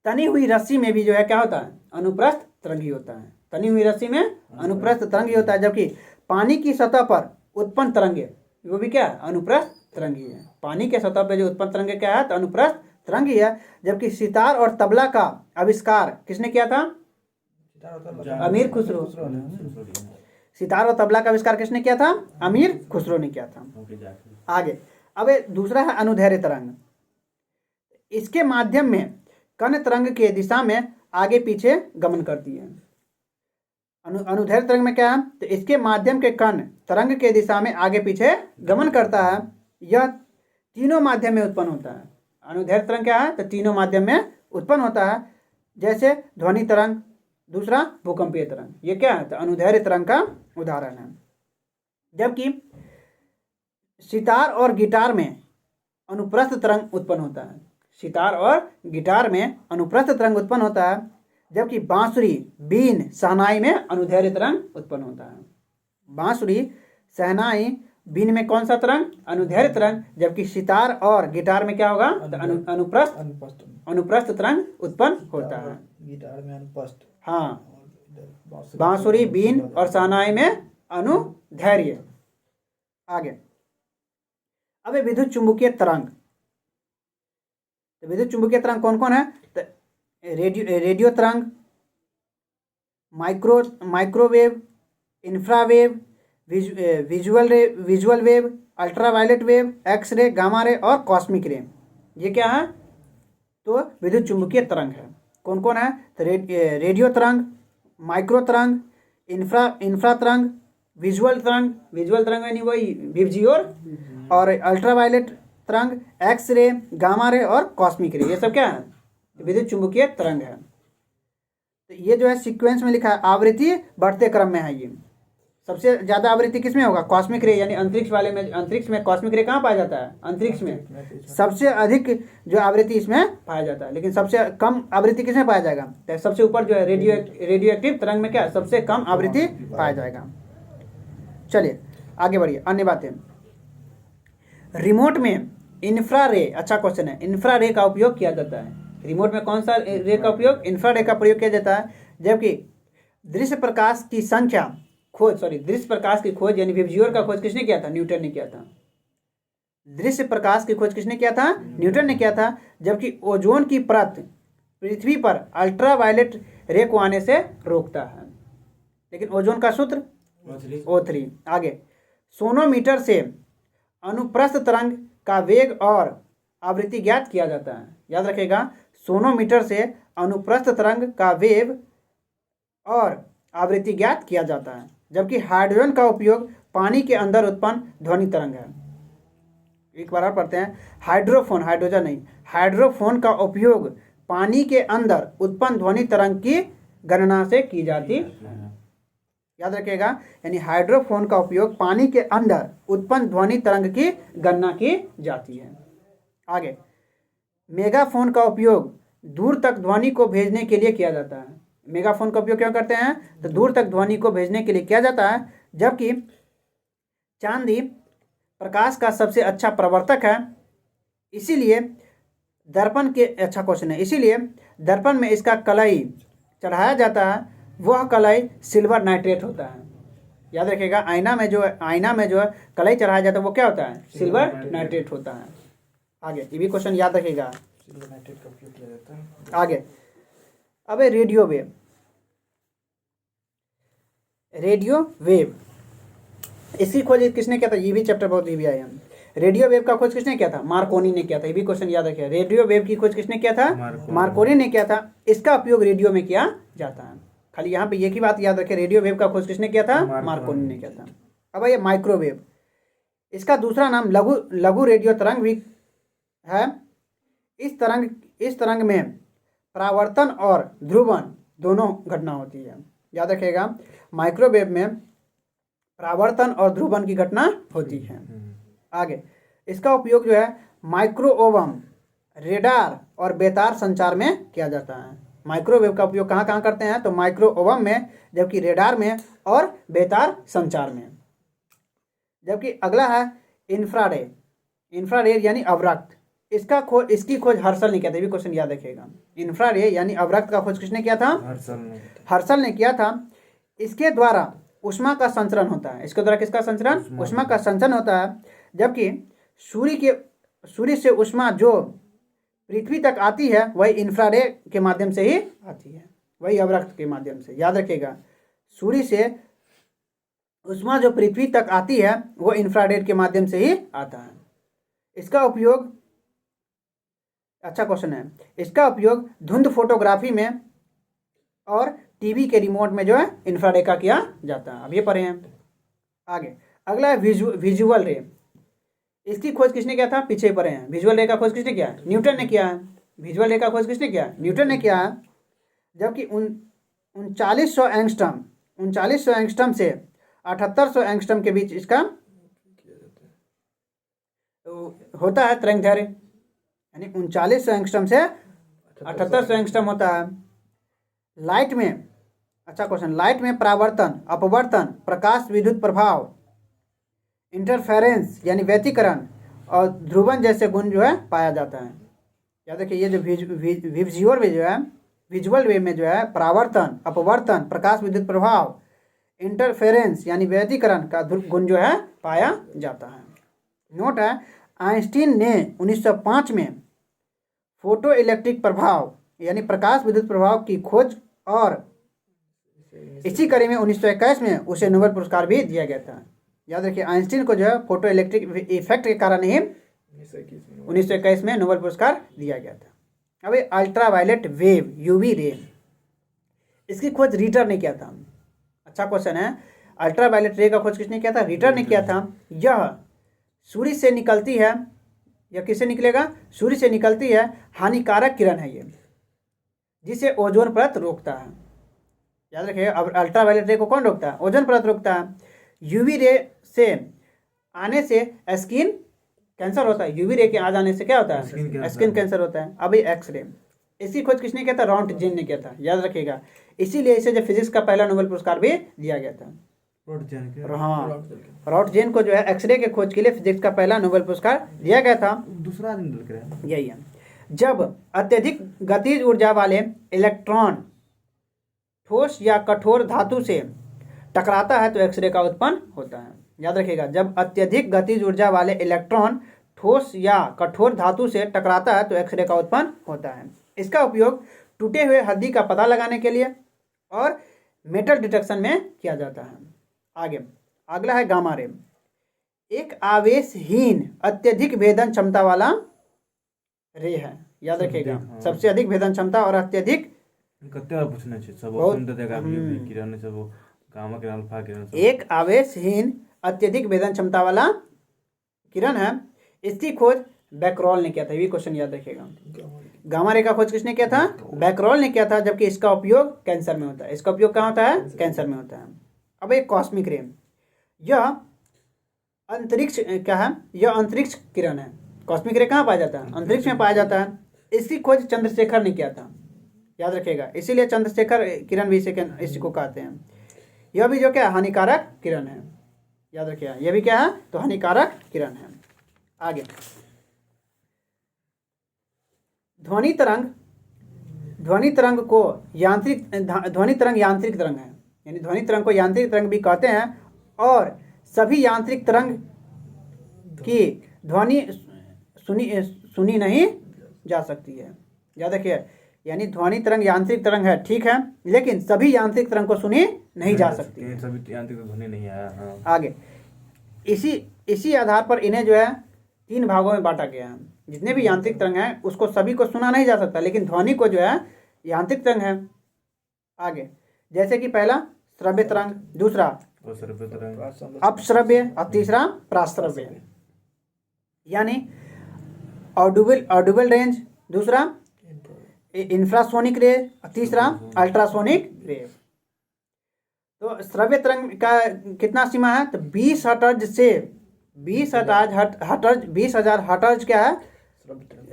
[SPEAKER 1] तनी हुई रस्सी में भी जो है क्या होता है? अनुप्रस्थ तरंग ही होता है। तनी हुई रस्सी में अनुप्रस्थ तरंग ही होता है। जबकि पानी की सतह पर उत्पन्न तरंगे वो भी क्या है? अनुप्रस्थ तरंग ही है। पानी के सतह पर जो उत्पन्न तरंगे क्या है? तो अनुप्रस्थ तरंग ही है। जबकि सितार और तबला का आविष्कार किसने किया था? अमीर खुसरो। सितार और तबला का आविष्कार किसने किया था? अमीर खुसरो ने किया था। आगे अब दूसरा है अनुदैर्घ्य तरंग। इसके माध्यम में कण तरंग के दिशा में आगे पीछे गमन करती है। अनुदैर्घ्य तरंग में क्या है? तो इसके माध्यम के कण तरंग के दिशा में आगे पीछे गमन करता है। यह तीनों माध्यम में उत्पन्न होता है। अनुदैर्घ्य तरंग क्या है? तो तीनों माध्यम में उत्पन्न होता है, जैसे ध्वनि तरंग, दूसरा भूकंपीय तरंग। ये क्या है? तो अनुदैर्घ्य तरंग का उदाहरण है। जबकि सितार और गिटार में अनुप्रस्थ तरंग उत्पन्न होता है। सितार और गिटार में अनुप्रस्थ तरंग उत्पन्न होता है, जबकि बांसुरी, बीन, शहनाई में अनुदैर्घ्य तरंग उत्पन्न होता है। बांसुरी, शहनाई, बीन में कौन सा तरंग? अनुदैर्घ्य तरंग। जबकि सितार और गिटार में क्या होगा? तो अनुप्रस्थ तरंग उत्पन्न होता है।
[SPEAKER 2] गिटार में अनुप्रस्थ,
[SPEAKER 1] हाँ, बांसुरी, बीन और शहनाई में अनुदैर्घ्य। आगे अब विद्युत चुंबकीय तरंग। तो विद्युत चुंबकीय तरंग कौन कौन है? तो रेडियो तरंग, माइक्रोवेव, इंफ्रावेव, visual wave, ultraviolet wave, x ray, gamma ray और कॉस्मिक रे। ये क्या है? तो विद्युत चुंबकीय तरंग है। कौन कौन है? तो रेडियो तरंग, माइक्रो तरंग, इंफ्रा तरंग, विजुअल तरंग यानी वही विबजियोर, और अल्ट्रावायलेट तरंग, एक्सरे, गामा रे और कॉस्मिक रे। ये सब क्या है? विद्युत चुंबकीय तरंग है। तो ये जो है सीक्वेंस में लिखा है, आवृत्ति बढ़ते क्रम में है। ये सबसे ज़्यादा आवृत्ति किस में होगा? कॉस्मिक रे, यानी अंतरिक्ष वाले में। अंतरिक्ष में कॉस्मिक रे कहाँ पाया जाता है? अंतरिक्ष में। सबसे अधिक जो आवृत्ति इसमें पाया जाता है, लेकिन सबसे कम आवृत्ति किसमें पाया जाएगा? तो सबसे ऊपर जो है रेडियो एक्टिव तरंग में क्या सबसे कम आवृत्ति पाया जाएगा। चलिए आगे बढ़िए, अन्य बातें। रिमोट में इंफ्रा रे, अच्छा क्वेश्चन है, इंफ्रा रे का उपयोग किया जाता है। रिमोट में कौन सा रे का उपयोग? इंफ्रा रे का प्रयोग किया जाता है। जबकि दृश्य प्रकाश की खोज यानी विबजियोर का खोज किसने किया था? न्यूटन ने किया था। दृश्य प्रकाश की खोज किसने किया था? न्यूटन ने किया था। जबकि ओजोन की परत पृथ्वी पर अल्ट्रावायलेट रे को आने से रोकता है। लेकिन ओजोन का सूत्र O3। आगे, सोनोमीटर से अनुप्रस्थ तरंग का वेग और आवृत्ति ज्ञात किया जाता है। याद रखेगा, सोनोमीटर से अनुप्रस्थ तरंग का वेग और आवृत्ति ज्ञात किया जाता है। जबकि हाइड्रोजन का उपयोग पानी के अंदर उत्पन्न ध्वनि तरंग है। एक बार और पढ़ते हैं, हाइड्रोजन नहीं, हाइड्रोफोन का उपयोग पानी के अंदर उत्पन्न ध्वनि तरंग की गणना से की जाती है। याद रखिएगा, यानी हाइड्रोफोन का उपयोग पानी के अंदर उत्पन्न ध्वनि तरंग की गणना की जाती है। आगे, मेगाफोन का उपयोग दूर तक ध्वनि को भेजने के लिए किया जाता है। मेगाफोन का उपयोग क्यों करते हैं? तो दूर तक ध्वनि को भेजने के लिए किया जाता है। जबकि चांदी प्रकाश का सबसे अच्छा प्रवर्तक है, इसीलिए दर्पण के, अच्छा क्वेश्चन है, इसीलिए दर्पण में इसका कलई चढ़ाया जाता है। वह कलई सिल्वर नाइट्रेट होता है। याद रखिएगा, आईना में जो है कलई चढ़ाया जाता है वो क्या होता है? सिल्वर नाइट्रेट होता है। आगे ये भी क्वेश्चन याद रखिएगा,
[SPEAKER 2] सिल्वर नाइट्रेट का उपयोग किया जाता है।
[SPEAKER 1] आगे अब रेडियो वेव, इसकी खोज किसने किया था? ये भी चैप्टर बहुत ही आया। रेडियो वेव का खोज किसने किया था? मार्कोनी ने किया था। ये भी क्वेश्चन याद रखिए, रेडियो वेव की खोज किसने किया था? मार्कोनी ने किया था। इसका उपयोग रेडियो में किया जाता है। खाली यहाँ पे एक ही बात याद रखें, रेडियो वेव का खोज किसने किया था? मार्कोनी ने किया था। अब ये माइक्रोवेव, इसका दूसरा नाम लघु रेडियो तरंग भी है। इस तरंग में परावर्तन और ध्रुवण दोनों घटना होती है। याद रखिएगा, माइक्रोवेव में परावर्तन और ध्रुवण की घटना होती है। आगे, इसका उपयोग जो है माइक्रोवेव, रेडार और बेतार संचार में किया जाता है। माइक्रोवेव का उपयोग कहाँ कहाँ करते हैं? तो माइक्रोवेव में, जबकि रेडार में और बेतार संचार में। जबकि अगला है इंफ्रारेड यानी अवरक्त। इसकी खोज हर्शल ने किया था। ये भी क्वेश्चन याद रखिएगा, इंफ्रारेड यानी अवरक्त का खोज किसने किया था? हर्शल ने किया था। इसके द्वारा ऊष्मा का संचरण होता है। इसके द्वारा किसका संचरण? ऊष्मा का संचरण होता है। जबकि सूर्य से ऊष्मा जो पृथ्वी तक आती है वही इंफ्रारेड के माध्यम से ही आती है, वही अवरक्त के माध्यम से। याद रखिएगा, सूर्य से ऊष्मा जो पृथ्वी तक आती है वो इंफ्रारेड के माध्यम से ही आता है। इसका उपयोग, अच्छा क्वेश्चन है, इसका उपयोग धुंध फोटोग्राफी में और टीवी के रिमोट में जो है इंफ्रारेड का किया जाता है। अब ये पढ़े हैं। आगे अगला है विजुअल रे। इसकी खोज किसने किया था? पीछे ही पड़े हैं। विजुअल रे का खोज किसने किया? न्यूटन ने किया है। विजुअल रे का खोज किसने किया? न्यूटन ने किया है। जबकि 3900 एंगस्ट्रम से 7800 एंगस्ट्रम के बीच इसका होता है तरंग दैर्ध्य, यानी 3900 एंगस्ट्रम से 7800 एंगस्ट्रम होता है। लाइट में, अच्छा क्वेश्चन, लाइट में परावर्तन, अपवर्तन, प्रकाश विद्युत प्रभाव, इंटरफेरेंस यानी व्यतिकरण और ध्रुवन जैसे गुण जो है पाया जाता है। याद रखिए, ये जो विजुअल वे जो है, विजुअल वे में जो है परावर्तन, अपवर्तन, प्रकाश विद्युत प्रभाव, इंटरफेरेंस यानी व्यतिकरण का गुण जो है पाया जाता है। नोट है, आइंस्टीन ने 1905 में फोटो इलेक्ट्रिक प्रभाव यानी प्रकाश विद्युत प्रभाव की खोज, और इसी कड़ी में 1921 में उसे नोबेल पुरस्कार भी दिया गया था। याद रखिए, आइंस्टीन को जो है फोटो इलेक्ट्रिक इफेक्ट के कारण ही 1921 में नोबेल पुरस्कार दिया गया था। अब अल्ट्रावायलेट वेव, यूवी रे, इसकी खोज रीटर ने किया था। अच्छा क्वेश्चन है, अल्ट्रावायलेट रे का खोज किसने किया था? रीटर ने किया था। यह सूर्य से निकलती है, या किससे निकलेगा? सूर्य से निकलती है हानिकारक किरण है ये, जिसे ओजोन परत रोकता है। याद रखिए, अब अल्ट्रावायलेट रे को कौन रोकता है? ओजोन परत रोकता है। यूवी रे से आने से स्किन कैंसर होता है। यूवी रे के आ जाने से क्या होता है? स्किन कैंसर होता है। अभी एक्सरे, इसकी खोज किसने किया था? रॉन्टजेन ने किया था। याद रखिएगा, इसीलिए इसे जो फिजिक्स का पहला नोबेल पुरस्कार भी दिया गया था। हाँ, रॉन्टजेन को जो है एक्सरे के खोज के लिए फिजिक्स का पहला नोबेल पुरस्कार दिया गया था।
[SPEAKER 2] दूसरा आदमी
[SPEAKER 1] यही है। जब अत्यधिक गतिज ऊर्जा वाले इलेक्ट्रॉन ठोस या कठोर धातु से टकराता है तो एक्सरे का उत्पन्न होता है। याद रखिएगा, जब अत्यधिक गतिज ऊर्जा वाले इलेक्ट्रॉन ठोस या कठोर धातु से टकराता है तो एक्सरे का उत्पन्न होता है। इसका उपयोग टूटे हुए हड्डी का पता लगाने के लिए और मेटल डिटेक्शन में किया जाता है। आगे अगला है गामा रे, एक आवेशहीन अत्यधिक भेदन क्षमता वाला रे है। याद रखिएगा, सबसे अधिक भेदन क्षमता और अत्यधिक एक आवेशहीन अत्यधिक भेदन क्षमता वाला किरण है। इसकी खोज बैकरॉल ने किया था। ये क्वेश्चन याद रखिएगा। गामा रे का खोज किसने किया था? बैकरॉल ने किया था। जबकि इसका उपयोग कैंसर में होता है। इसका उपयोग कहाँ होता है? कैंसर में होता है। अब एक कॉस्मिक रे, यह अंतरिक्ष क्या है? यह अंतरिक्ष किरण है। कॉस्मिक रे कहाँ पाया जाता है? अंतरिक्ष में पाया जाता है। इसकी खोज चंद्रशेखर ने किया था। याद रखिएगा, इसीलिए चंद्रशेखर किरण भी इसी को कहते हैं। यह भी जो क्या है? हानिकारक किरण है। याद रखिएगा, यह भी क्या है? तो हानिकारक किरण है। आगे ध्वनि तरंग, ध्वनि तरंग यांत्रिक तरंग है। यानी ध्वनि तरंग को यांत्रिक तरंग भी कहते हैं। और सभी यांत्रिक तरंग की ध्वनि सुनी नहीं जा सकती है। याद रखिए, यानी ध्वनि तरंग यांत्रिक तरंग है, ठीक है, लेकिन सभी यांत्रिक तरंग को सुनी नहीं जा सकती है।
[SPEAKER 3] सभी यांत्रिक ध्वनि नहीं आया। हाँ।
[SPEAKER 1] आगे इसी आधार पर इन्हें जो है 3 भागों में बांटा गया है। जितने भी यांत्रिक तरंग हैं उसको सभी को सुना नहीं जा सकता, लेकिन ध्वनि को जो है यांत्रिक तरंग है। आगे जैसे कि पहला श्रव्य तरंग, दूसरा अपश्रव्य और तीसरा प्राश्रव्य, यानी ऑडिबल रेंज, दूसरा इंफ्रासोनिक रे, तीसरा अल्ट्रासोनिक रे। तो श्रव्य तरंग का कितना सीमा है? तो 20 हर्ट्ज से 20,000 हर्ट्ज क्या है?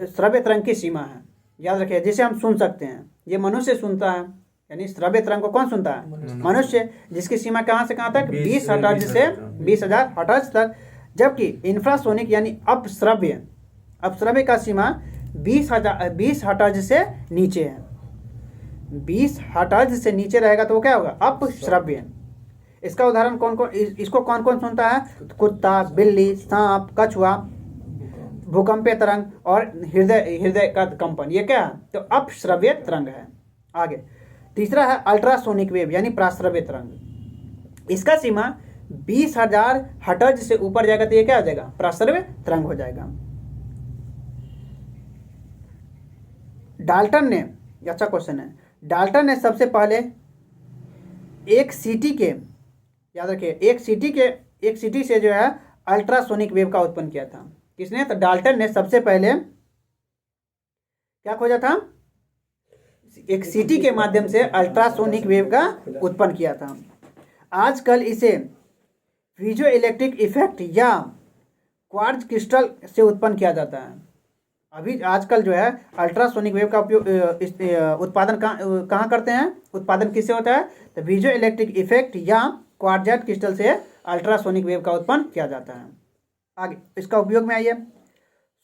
[SPEAKER 1] श्रव्य तरंग की सीमा है। याद रखिए, जिसे हम सुन सकते हैं। ये मनुष्य सुनता है, यानी श्रव्य तरंग को कौन सुनता है? मनुष्य, जिसकी सीमा कहाँ से कहाँ तक? 20 हर्ट्ज से 20,000 हर्ट्ज तक। जबकि इंफ्रासोनिक यानी अपश्रव्य का सीमा 20 हर्ट्ज से नीचे है। 20 हर्ट्ज से नीचे रहेगा तो वो क्या होगा? अपश्रव्य। इसका उदाहरण इसको कौन कौन सुनता है? कुत्ता, बिल्ली, सांप, कछुआ, भूकंपीय तरंग और हृदय का कंपन। ये क्या है? तो अपश्रव्य तरंग है। आगे तीसरा है अल्ट्रासोनिक वेव यानी प्राश्रव्य तरंग। इसका सीमा 20,000 हर्ट्ज से ऊपर जाएगा तो ये क्या हो जाएगा? प्राश्रव्य तरंग हो जाएगा। डाल्टन ने, अच्छा क्वेश्चन है, डाल्टन ने सबसे पहले एक सीटी के, याद रखिए, एक सीटी से जो है अल्ट्रासोनिक वेव का उत्पन्न किया था। किसने? तो डाल्टन ने सबसे पहले क्या खोजा था? एक सीटी के माध्यम से अल्ट्रासोनिक वेव का उत्पन्न किया था। आजकल इसे पीजो इलेक्ट्रिक इफेक्ट या क्वार्ट्ज क्रिस्टल से उत्पन्न किया जाता है। अभी आजकल जो है अल्ट्रासोनिक वेव का उपयोग उत्पादन कहाँ करते हैं? उत्पादन किससे होता है? तो पीजो इलेक्ट्रिक इफेक्ट या क्वार्ट्ज क्रिस्टल से अल्ट्रासोनिक वेव का उत्पन्न किया जाता है। आगे इसका उपयोग में आइए।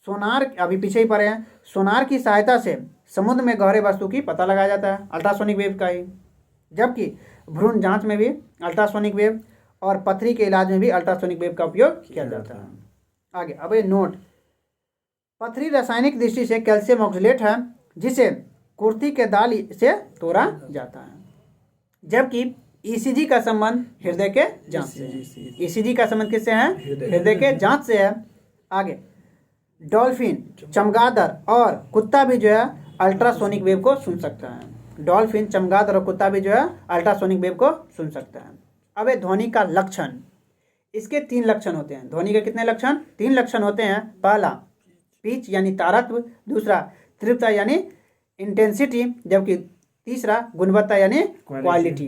[SPEAKER 1] सोनार, अभी पीछे ही पढ़े हैं, सोनार की सहायता से समुद्र में गहरे वस्तु की पता लगाया जाता है अल्ट्रासोनिक वेव का ही। जबकि भ्रूण जांच में भी अल्ट्रासोनिक वेव और पथरी के इलाज में भी अल्ट्रासोनिक वेव का उपयोग किया जाता है। आगे अब ये नोट, पथरी रासायनिक दृष्टि से कैल्शियम ऑक्सलेट है जिसे कुर्ती के दाल से तोड़ा जाता है। जबकि ईसीजी का संबंध हृदय के जांच से है। ईसीजी का संबंध किससे है? हृदय के जांच से है। आगे डॉल्फिन, चमगादड़ और कुत्ता भी जो है अल्ट्रासोनिक वेव को सुन सकता है। डॉल्फिन, चमगादड़ और कुत्ता भी जो है अल्ट्रासोनिक वेव को सुन सकता है। अब ये ध्वनि का लक्षण, इसके 3 लक्षण होते हैं। ध्वनि के कितने लक्षण? 3 लक्षण होते हैं। पहला पिच यानी तारत्व, दूसरा तीव्रता यानी इंटेंसिटी, जबकि तीसरा गुणवत्ता यानी क्वालिटी।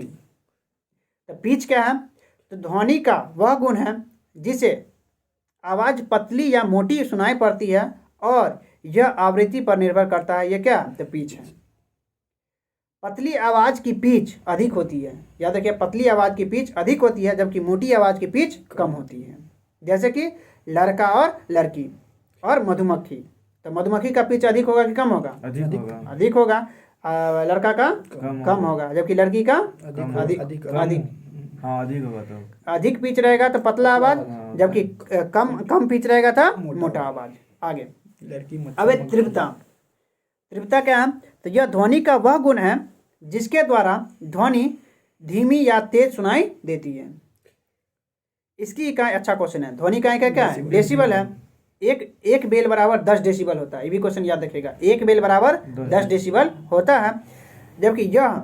[SPEAKER 1] तो पिच क्या है? तो ध्वनि का वह गुण है जिसे आवाज़ पतली या मोटी सुनाई पड़ती है और यह आवृत्ति पर निर्भर करता है। यह क्या? तो पिच है। पतली आवाज़ की पिच अधिक होती है। याद रखिए, पतली आवाज़ की पिच अधिक होती है जबकि मोटी आवाज़ की पिच कम होती है। जैसे कि लड़का और लड़की और मधुमक्खी। तो मधुमक्खी का पिच अधिक होगा कि कम होगा? अधिक होगा। लड़का का कम होगा, जबकि लड़की का अधिक
[SPEAKER 3] होगा। तो
[SPEAKER 1] अधिक पिच रहेगा तो पतला आवाज़, जबकि कम पिच रहेगा तो मोटा आवाज़। आगे अब तीव्रता, तीव्रता क्या है? तो यह ध्वनि का वह गुण है जिसके द्वारा ध्वनि धीमी या तेज सुनाई देती है। इसकी इकाई, अच्छा क्वेश्चन है, ध्वनि का इकाई क्या है? डेसिबल है। एक बेल बराबर 10 डेसिबल होता है। ये भी क्वेश्चन याद रखिएगा, 1 बेल बराबर 10 डेसिबल होता है। जबकि यह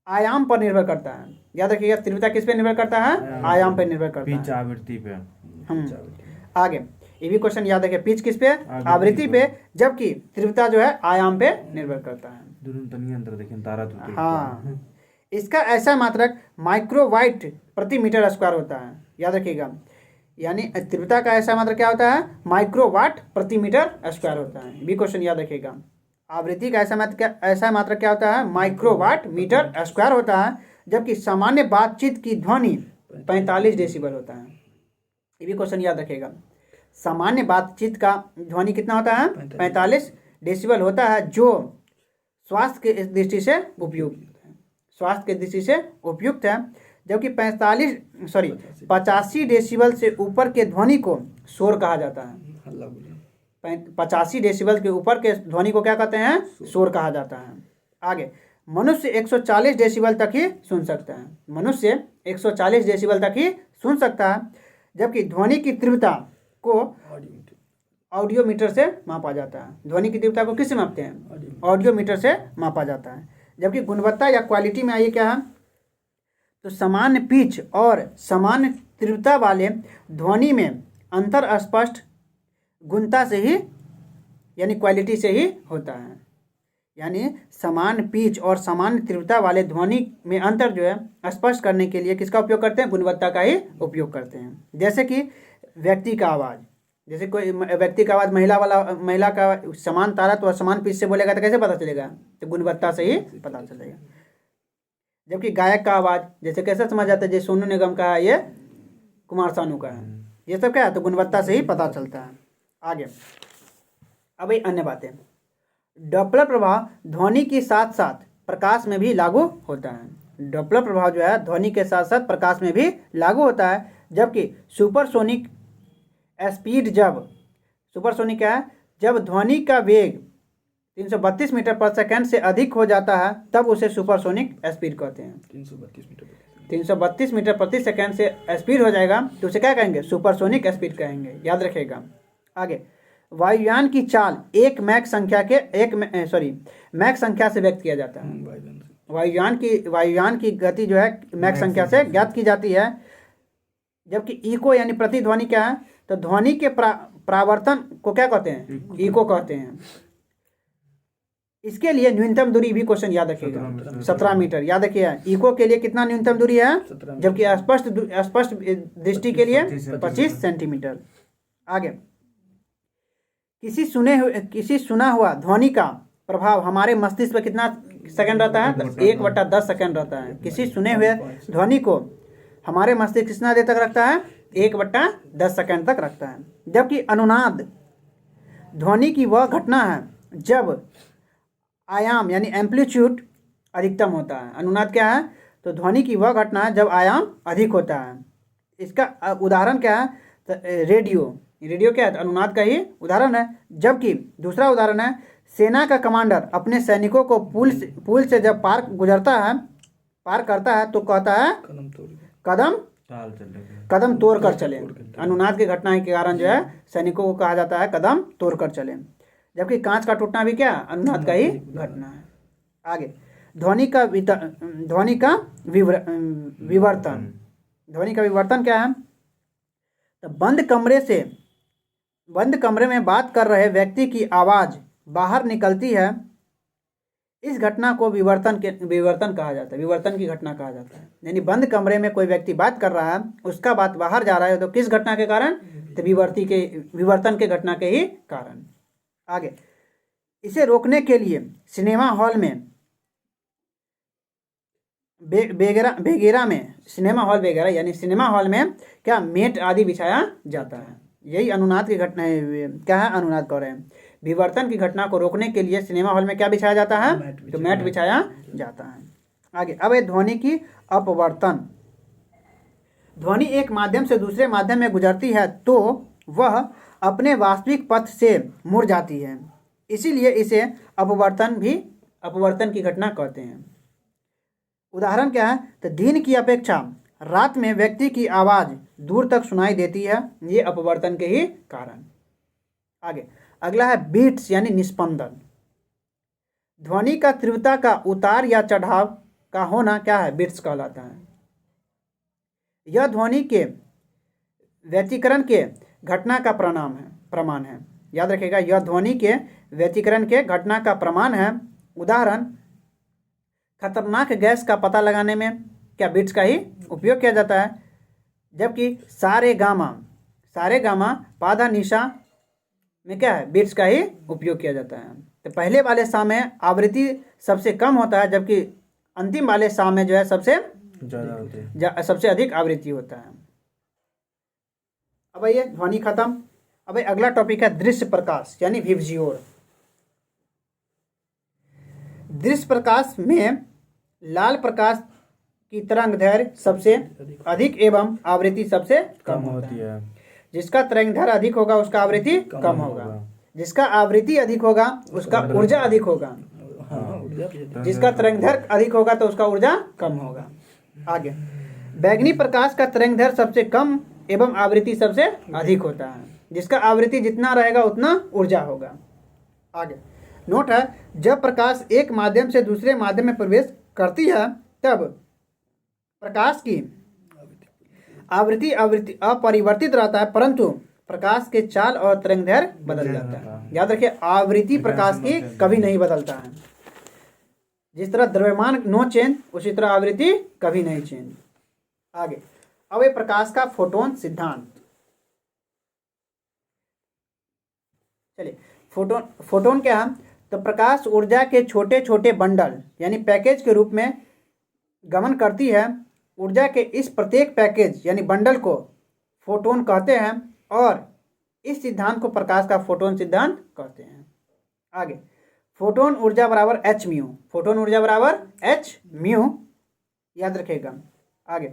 [SPEAKER 1] आयाम पर निर्भर करता है। याद रखिएगा, तीव्रता किस पे निर्भर करता है? आयाम पर निर्भर करता है,
[SPEAKER 3] पिच आवृत्ति पे।
[SPEAKER 1] आगे ये भी क्वेश्चन याद रखिए, पिच किस पे? आवृत्ति पे, जबकि तीव्रता जो है आयाम पे निर्भर करता है।
[SPEAKER 3] दोनों तनी अंतर देखें, तारा तो
[SPEAKER 1] हाँ, इसका ऐसा मात्रक माइक्रोवाट प्रति मीटर स्क्वायर होता है। याद रखिएगा, यानी तीव्रता का ऐसा मात्रक क्या होता है? माइक्रोवाट प्रति मीटर स्क्वायर होता है। भी क्वेश्चन याद रखिएगा। आवृत्ति का ऐसा मात्रक क्या होता है? माइक्रोवाट मीटर स्क्वायर होता है। जबकि सामान्य बातचीत की ध्वनि 45 डेसिबल होता है। ये भी क्वेश्चन याद रखिएगा। सामान्य बातचीत का ध्वनि कितना होता है? 45 डेसिबल होता है, जो स्वास्थ्य के दृष्टि से उपयुक्त है। स्वास्थ्य के दृष्टि से उपयुक्त है। जबकि 85 डेसिबल से ऊपर के ध्वनि को शोर कहा जाता है। 85 डेसिबल के ऊपर के ध्वनि को क्या कहते हैं? शोर कहा जाता है। आगे मनुष्य 140 डेसिबल तक ही सुन सकता है। मनुष्य 140 डेसिबल तक ही सुन सकता है। जबकि ध्वनि की तीव्रता को ऑडियोमीटर से मापा जाता है। ध्वनि की तीव्रता को किससे मापते हैं? ऑडियोमीटर से मापा जाता है। जबकि गुणवत्ता या क्वालिटी में आइए क्या है? तो समान पिच और समान तीव्रता वाले ध्वनि में अंतर स्पष्ट गुणता से ही यानी क्वालिटी से ही होता है। यानी समान पिच और समान तीव्रता वाले ध्वनि में अंतर जो है स्पष्ट करने के लिए किसका उपयोग करते हैं? गुणवत्ता का ही उपयोग करते हैं। जैसे कि व्यक्ति का आवाज़, जैसे कोई व्यक्ति का आवाज़ महिला का समान तारत्व और समान पिच से बोलेगा तो कैसे पता चलेगा? तो गुणवत्ता से ही पता चलेगा। जबकि गायक का आवाज़ जैसे कैसे समझ जाता है? जैसे सोनू निगम का है, ये कुमार सानू का है, ये सब क्या है? तो गुणवत्ता से ही पता चलता है। आगे अब ये अन्य बातें, डॉपलर प्रभाव ध्वनि के साथ साथ प्रकाश में भी लागू होता है। डॉपलर प्रभाव जो है ध्वनि के साथ साथ प्रकाश में भी लागू होता है। जबकि सुपरसोनिक स्पीड, जब सुपरसोनिक क्या है? जब ध्वनि का वेग 332 मीटर पर सेकंड से अधिक हो जाता है तब उसे सुपरसोनिक स्पीड कहते हैं। 332 मीटर प्रति सेकंड से स्पीड हो जाएगा तो उसे क्या कहेंगे? सुपरसोनिक स्पीड कहेंगे। याद रखिएगा। आगे वायुयान की चाल मैक संख्या से व्यक्त किया जाता है। वायुयान की गति जो है मैक संख्या से ज्ञात की जाती है। जबकि इको यानी प्रतिध्वनि क्या है, तो ध्वनि के परावर्तन को क्या कहते हैं, इको कहते हैं। इसके लिए न्यूनतम दूरी भी क्वेश्चन याद रखिएगा, 17 मीटर याद रखिएगा। इको के लिए कितना न्यूनतम दूरी है,
[SPEAKER 2] 17
[SPEAKER 1] जबकि स्पष्ट दृष्टि के लिए 25 सेंटीमीटर। आगे, किसी सुना हुआ ध्वनि का प्रभाव हमारे मस्तिष्क पर कितना सेकंड रहता है, तो 1/10 सेकंड रहता है। किसी सुने हुए ध्वनि को हमारे मस्तिष्क कितना देर तक रखता है, 1/10 सेकंड तक रखता है। जबकि अनुनाद ध्वनि की वह घटना है जब आयाम यानी एम्पलीट्यूड अधिकतम होता है। अनुनाद क्या है, तो ध्वनि की वह घटना है जब आयाम अधिक होता है। इसका उदाहरण क्या है, तो रेडियो क्या है, तो अनुनाद का ही उदाहरण है। जबकि दूसरा उदाहरण है, सेना का कमांडर अपने सैनिकों को पुल से जब पार करता है तो कहता है कदम तोड़ कर चले। अनुनाद की घटना के कारण जो है सैनिकों को कहा जाता है कदम तोड़ कर चले। जबकि कांच का टूटना भी क्या, अनुनाद का ही घटना है। आगे, ध्वनि का विवर्तन क्या है, तो बंद कमरे में बात कर रहे व्यक्ति की आवाज़ बाहर निकलती है, इस घटना को विवर्तन कहा जाता है, विवर्तन की घटना कहा जाता है। यानी बंद कमरे में कोई व्यक्ति बात कर रहा है, उसका बात बाहर जा रहा है, तो किस घटना के कारण, तो विवर्तन के घटना के ही कारण। आगे, इसे रोकने के लिए सिनेमा हॉल में यानी सिनेमा हॉल में क्या मैट आदि बिछाया जाता है। यही अनुनाद की घटना है। क्या है, अनुनाद कह रहे हैं। विवर्तन की घटना को रोकने के लिए सिनेमा हॉल में क्या बिछाया जाता है, तो मैट बिछाया जाता है। आगे, अब है ध्वनि की अपवर्तन। ध्वनि एक माध्यम से दूसरे माध्यम में गुजरती है तो वह अपने वास्तविक पथ से मुड़ जाती है, इसीलिए इसे अपवर्तन की घटना कहते हैं। उदाहरण क्या है, तो दिन की अपेक्षा रात में व्यक्ति की आवाज़ दूर तक सुनाई देती है, ये अपवर्तन के ही कारण। आगे, अगला है बीट्स यानी निस्पंदन। ध्वनि का तीव्रता का उतार या चढ़ाव का होना क्या है, बीट्स कहलाता है। यह ध्वनि के व्यतिकरण के घटना का प्रमाण है। याद रखिएगा, यह ध्वनि के व्यतिकरण के घटना का प्रमाण है। उदाहरण, खतरनाक गैस का पता लगाने में क्या बीट्स का ही उपयोग किया जाता है। जबकि सारे गामा पाधा निशा में क्या है, बीट्स का ही उपयोग किया जाता है। तो पहले वाले सा में आवृत्ति सबसे कम होता है, जबकि अंतिम वाले सा में जो है सबसे अधिक आवृत्ति होता है। अब ये ध्वनि खत्म। अब अगला टॉपिक है दृश्य प्रकाश यानी विज़ुअल। दृश्य प्रकाश में लाल प्रकाश की तरंगदैर्घ्य सबसे अधिक एवं आवृत्ति सबसे कम होती है। जिसका तरंगदैर्घ्य अधिक होगा उसका आवृत्ति कम होगा, जिसका आवृत्ति अधिक होगा उसका ऊर्जा अधिक होगा, जिसका तरंगदैर्घ्य अधिक होगा तो उसका ऊर्जा कम होगा। आगे, बैंगनी प्रकाश का तरंगदैर्घ्य सबसे कम एवं आवृत्ति सबसे अधिक होता है, जिसका आवृत्ति जितना रहेगा उतना ऊर्जा होगा। आगे, नोट है, जब प्रकाश एक माध्यम से दूसरे माध्यम में प्रवेश करती है तब प्रकाश की आवृत्ति अपरिवर्तित रहता है, परंतु प्रकाश के चाल और तरंगदैर्घ्य बदल जाता है। याद रखिए, आवृत्ति प्रकाश की कभी नहीं बदलता है। जिस तरह द्रव्यमान नो चेंज, उसी तरह आवृत्ति कभी नहीं चेंज। आगे, अब ये प्रकाश का फोटोन सिद्धांत। चलिए, फोटोन क्या है, तो प्रकाश ऊर्जा के छोटे छोटे बंडल यानी पैकेज के रूप में गमन करती है। ऊर्जा के इस प्रत्येक पैकेज यानी बंडल को फोटोन कहते हैं और इस सिद्धांत को प्रकाश का फोटोन सिद्धांत कहते हैं। आगे, फोटोन ऊर्जा बराबर एच म्यू, फोटोन ऊर्जा बराबर एच म्यू, याद रखिएगा। आगे,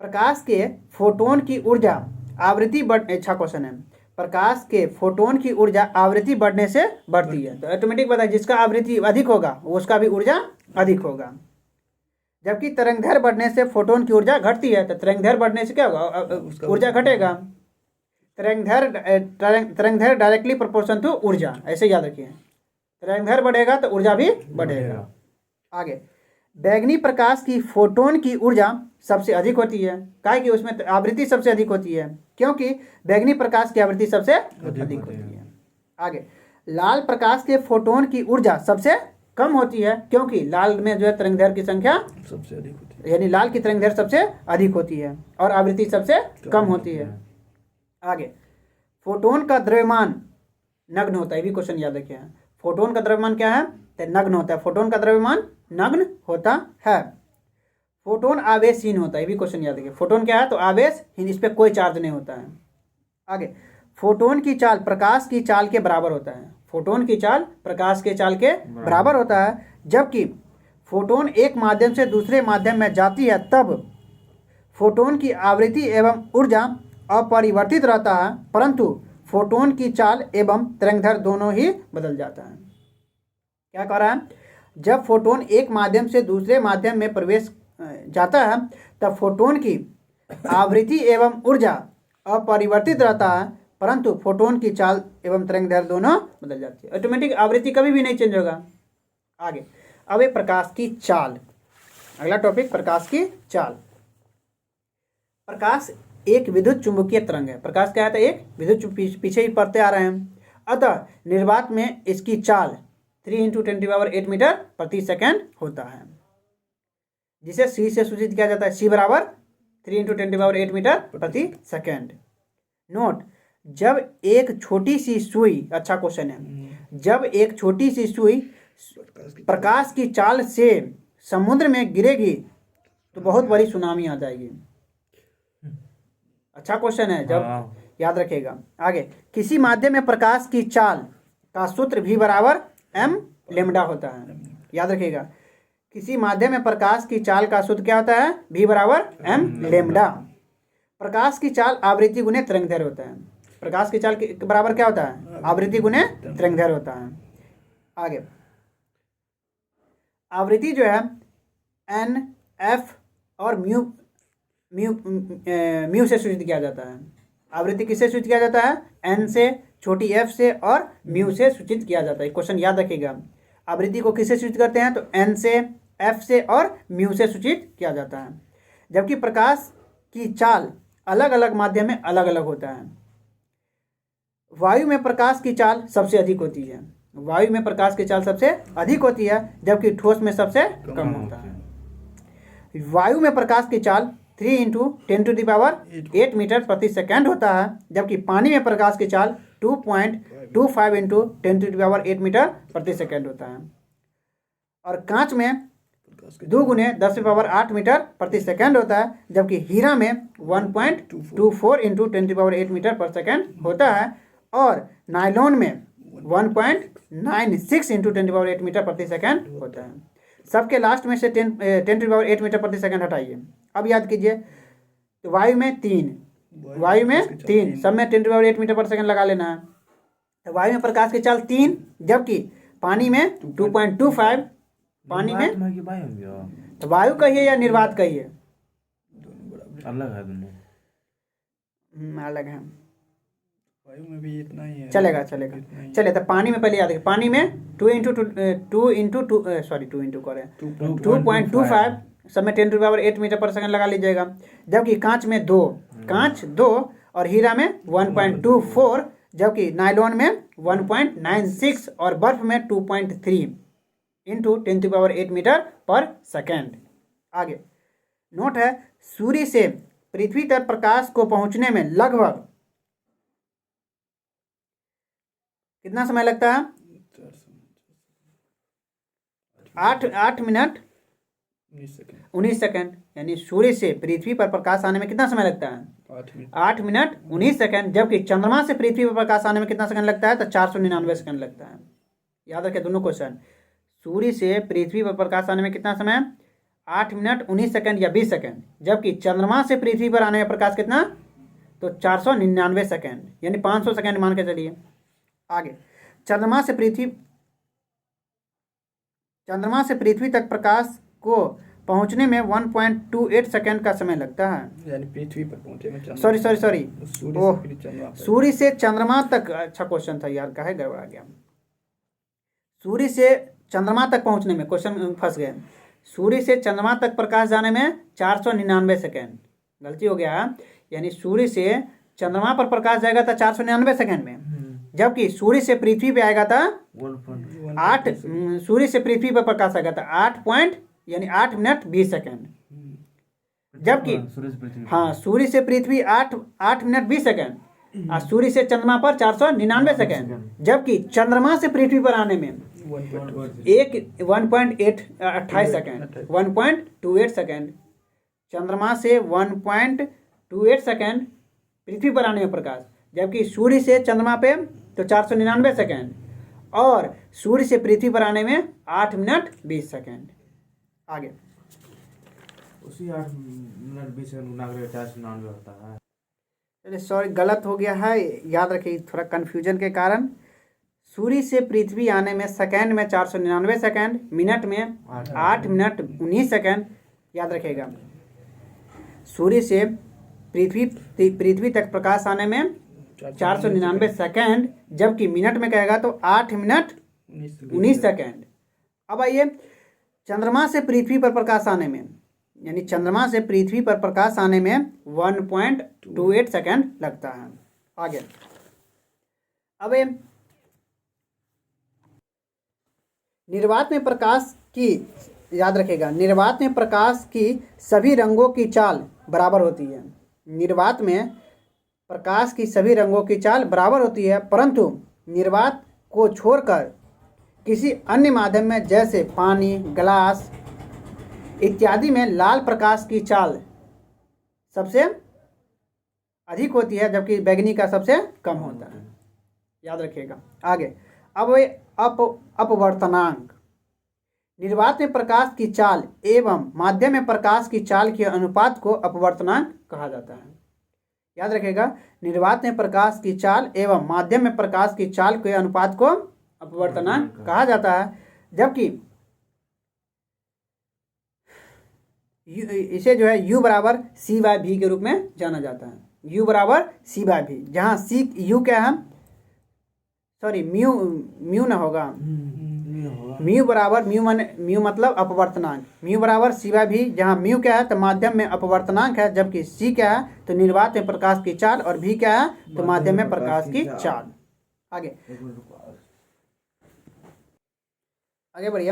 [SPEAKER 1] प्रकाश के फोटोन की ऊर्जा आवृत्ति अच्छा क्वेश्चन है। प्रकाश के फोटोन की ऊर्जा आवृत्ति बढ़ने से बढ़ती है, तो ऑटोमेटिक बताइए, जिसका आवृत्ति अधिक होगा उसका भी ऊर्जा अधिक होगा। जबकि तरंगदैर्घ्य बढ़ने से फोटोन की ऊर्जा घटती है, तो तरंगदैर्घ्य बढ़ने से क्या होगा, ऊर्जा घटेगा। तरंगदैर्घ्य डायरेक्टली प्रोपोर्शन टू ऊर्जा, ऐसे याद रखिए। तरंगदैर्घ्य बढ़ेगा तो ऊर्जा भी बढ़ेगा। आगे, बैगनी प्रकाश की फोटोन की ऊर्जा सबसे अधिक होती है, काहे कि उसमें आवृत्ति सबसे अधिक होती है, क्योंकि बैगनी प्रकाश की आवृत्ति सबसे अधिक होती है। आगे, लाल प्रकाश के फोटोन की ऊर्जा सबसे कम होती है, क्योंकि लाल में जो है तरंगदैर्घ्य की संख्या
[SPEAKER 2] सबसे अधिक होती है,
[SPEAKER 1] यानी लाल की तरंगदैर्घ्य सबसे अधिक होती है और आवृत्ति सबसे कम होती है। आगे, फोटोन का द्रव्यमान नग्न होता है, ये भी क्वेश्चन याद रखिए। फोटोन का द्रव्यमान क्या है? तो नग्न होता है। फोटोन का द्रव्यमान नग्न होता है। फोटोन आवेशहीन होता है, ये भी क्वेश्चन याद रखिए। फोटोन क्या है? तो आवेशहीन, इस पर कोई चार्ज नहीं होता है। आगे, फोटोन की चाल प्रकाश की चाल के बराबर होता है। फोटोन की चाल प्रकाश के चाल के बराबर होता है, जबकि फोटोन एक माध्यम से दूसरे माध्यम में जाती है तब फोटोन की आवृत्ति एवं ऊर्जा अपरिवर्तित रहता है, परंतु फोटोन की चाल एवं तरंगदैर्घ्य दोनों ही बदल जाता है। क्या कह रहा है? जब फोटोन एक माध्यम से दूसरे माध्यम में प्रवेश जाता है तब फोटोन की आवृत्ति एवं ऊर्जा अपरिवर्तित रहता है, परंतु फोटोन की चाल एवं तरंगदैर्घ्य दोनों बदल जाती है। ऑटोमेटिक आवृत्ति कभी भी नहीं चेंज होगा। आगे, अब एक प्रकाश की चाल, अगला टॉपिक प्रकाश की चाल। प्रकाश एक विद्युत चुंबकीय तरंग है। प्रकाश क्या है? तो एक विद्युत, पीछे ही पढ़ते आ रहे हैं। अतः निर्वात में इसकी चाल 3 × 10⁸ मीटर प्रति सेकेंड होता है, जिसे सी से सूचित किया जाता है। सी बराबर 3 × 10⁸ मीटर प्रति सेकेंड। नोट, जब एक छोटी सी सुई, अच्छा क्वेश्चन है, जब एक छोटी सी सुई प्रकाश की चाल से समुद्र में गिरेगी तो बहुत बड़ी सुनामी आ जाएगी। अच्छा क्वेश्चन है, जब याद रखेगा। आगे, किसी माध्यम में प्रकाश की चाल का सूत्र V बराबर m लेमडा होता है। याद रखिएगा, किसी माध्यम में प्रकाश की चाल का सूत्र क्या होता है? V बराबर m लेमडा। प्रकाश की चाल आवृत्ति गुने तरंगदैर्घ्य होता है। प्रकाश की चाल के बराबर क्या होता है? आवृत्ति गुने तरंगदैर्घ्य होता है। आगे, आवृत्ति जो है n, f और म्यू से सूचित किया जाता है। आवृत्ति किससे सूचित किया जाता है? n से, छोटी f से और म्यू से सूचित किया जाता है। क्वेश्चन याद रखिएगा, आवृत्ति को किससे सूचित करते हैं? तो n से, f से और म्यू से सूचित किया जाता है। जबकि प्रकाश की चाल अलग अलग माध्यम में अलग अलग होता है। वायु में प्रकाश की चाल सबसे अधिक होती है। वायु में प्रकाश की चाल सबसे अधिक होती है, जबकि ठोस में सबसे कम होता है। वायु में प्रकाश की चाल 3 × 10⁸ मीटर प्रति सेकेंड होता है, जबकि पानी में प्रकाश की चाल 2.25 × 10⁸ मीटर प्रति सेकेंड होता है। और कांच में 2 × 10⁸ मीटर प्रति सेकेंड होता है, जबकि हीरा में 1.24 × 10⁸ मीटर पर सेकेंड होता है, और नायलॉन में 1.96 × 10⁸ मीटर प्रति सेकेंड होता है। सबके लास्ट में से 10⁸ मीटर प्रति सेकेंड हटाइए। अब याद कीजिए, तो वायु में 3, सब में 10⁸ मीटर पर सेकेंड लगा लेना है। तो वायु में प्रकाश की चाल 3, जबकि पानी में 2.25, पानी में, तो वायु कहिए या निर्वात कहिए,
[SPEAKER 3] अलग है दोनों,
[SPEAKER 1] अलग है।
[SPEAKER 2] वायु में भी इतना ही है,
[SPEAKER 1] चलेगा। चले, तो पानी में पहले याद रखिए, पानी में 2.25 सब में 10⁸ मीटर पर सेकेंड लगा लीजिएगा। जबकि कांच में 2 और हीरा में 1.24, जबकि नायलॉन में 1.96 और बर्फ में 2.3 × 10⁸ मीटर पर सेकेंड। आगे, नोट है, सूर्य से पृथ्वी तक प्रकाश को पहुंचने में लगभग कितना समय लगता है? 8 मिनट 19 सेकेंड। यानी सूर्य से पृथ्वी पर प्रकाश आने में कितना समय लगता है? 8 मिनट 19 सेकेंड। जबकि चंद्रमा से पृथ्वी पर प्रकाश आने में कितना सेकंड लगता है? तो 499 सेकंड लगता है। याद रखें दोनों क्वेश्चन। सूर्य से पृथ्वी पर प्रकाश आने में कितना समय? 8 मिनट 19 सेकंड या 20 सेकंड। जबकि चंद्रमा से पृथ्वी पर आने में प्रकाश कितना? तो 499 सेकंड, यानी 500 सेकंड मान के चलिए। आगे, चंद्रमा से पृथ्वी तक प्रकाश को पहुंचने में 1.28 सेकंड का समय लगता है।
[SPEAKER 2] यानी पृथ्वी पर पहुंचे में
[SPEAKER 1] सॉरी सूर्य से चंद्रमा तक। अच्छा क्वेश्चन था यार, काहे गड़बड़ा गया। सूर्य से चंद्रमा तक पहुंचने में, क्वेश्चन फंस गए। सूर्य से चंद्रमा तक प्रकाश जाने में 499 सेकेंड। गलती हो गया, यानी सूर्य से चंद्रमा पर प्रकाश जाएगा था 499 सेकेंड में, जबकि सूर्य से पृथ्वी पे आएगा था 8 सूर्य से पृथ्वी पर प्रकाश आएगा था 8 मिनट 20 सेकेंड। जबकि हाँ, सूर्य से पृथ्वी 8 मिनट 20 सेकेंड और सूर्य से चंद्रमा पर 499 सेकेंड। जबकि चंद्रमा से पृथ्वी पर आने में 1.28 सेकेंड, 1.28 सेकेंड। चंद्रमा से 1.28 सेकेंड पृथ्वी पर आने में प्रकाश, जबकि सूर्य से चंद्रमा पे तो 499 सेकेंड और सूर्य से पृथ्वी पर आने में 8 मिनट 20 सेकेंड। आगे
[SPEAKER 3] उसी 8 मिनट 20 सेकंड गुना करके 499 होता है।
[SPEAKER 1] चलिए, सॉरी गलत हो गया है, याद रखिए थोड़ा कन्फ्यूजन के कारण। सूर्य से पृथ्वी आने में सेकेंड में 499 सेकेंड, मिनट में 8 मिनट 19 सेकेंड। याद रखिएगा, सूर्य से पृथ्वी तक प्रकाश आने में 499 सेकेंड, जबकि मिनट में कहेगा तो 8 मिनट 19 सेकेंड। अब आइए चंद्रमा से पृथ्वी पर प्रकाश आने में, यानी चंद्रमा से पृथ्वी पर प्रकाश आने में 1.28 सेकेंड लगता है। आगे अब निर्वात में प्रकाश की, याद रखेगा, निर्वात में प्रकाश की सभी रंगों की चाल बराबर होती है। निर्वात में प्रकाश की सभी रंगों की चाल बराबर होती है, परंतु निर्वात को छोड़कर किसी अन्य माध्यम में जैसे पानी, ग्लास इत्यादि में लाल प्रकाश की चाल सबसे अधिक होती है, जबकि बैंगनी का सबसे कम होता है। याद रखिएगा। आगे अब अपवर्तनांक, निर्वात में प्रकाश की चाल एवं माध्यम में प्रकाश की चाल के अनुपात को अपवर्तनांक कहा जाता है। याद रखिएगा, निर्वात में प्रकाश की चाल एवं माध्यम में प्रकाश की चाल के अनुपात को अपवर्तनांक कहा जाता है, जबकि इसे जो है U बराबर C/V के रूप में जाना जाता है। U बराबर C/V, जहाँ C U क्या है, सॉरी म्यू ना होगा, म्यू बराबर म्यू मतलब अपवर्तनांक, म्यू बराबर C/V, जहाँ म्यू क्या है तो माध्यम में अपवर्तनांक है, जबकि C क्या है तो निर्वात में प्रकाश की चाल और V क्या है तो माध्यम में प्रकाश की चाल। आगे बढ़िए।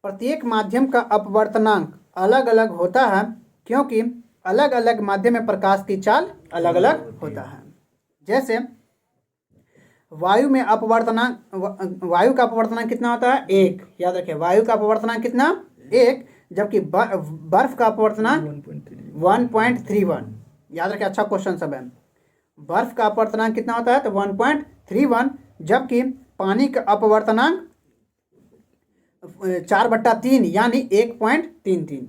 [SPEAKER 1] प्रत्येक माध्यम का अपवर्तनांक अलग अलग होता है, क्योंकि अलग अलग माध्यम में प्रकाश की चाल अलग अलग होता है। जैसे वायु में अपवर्तनांक, वायु का अपवर्तनांक कितना होता है 1। याद रखिए, वायु का अपवर्तनांक कितना 1, जबकि बर्फ का अपवर्तनांक 1.31। याद रखिए, अच्छा क्वेश्चन सब है। बर्फ का अपवर्तनांक कितना होता है तो 1.31, जबकि पानी का अपवर्तनांक 4/3 यानी 1.33।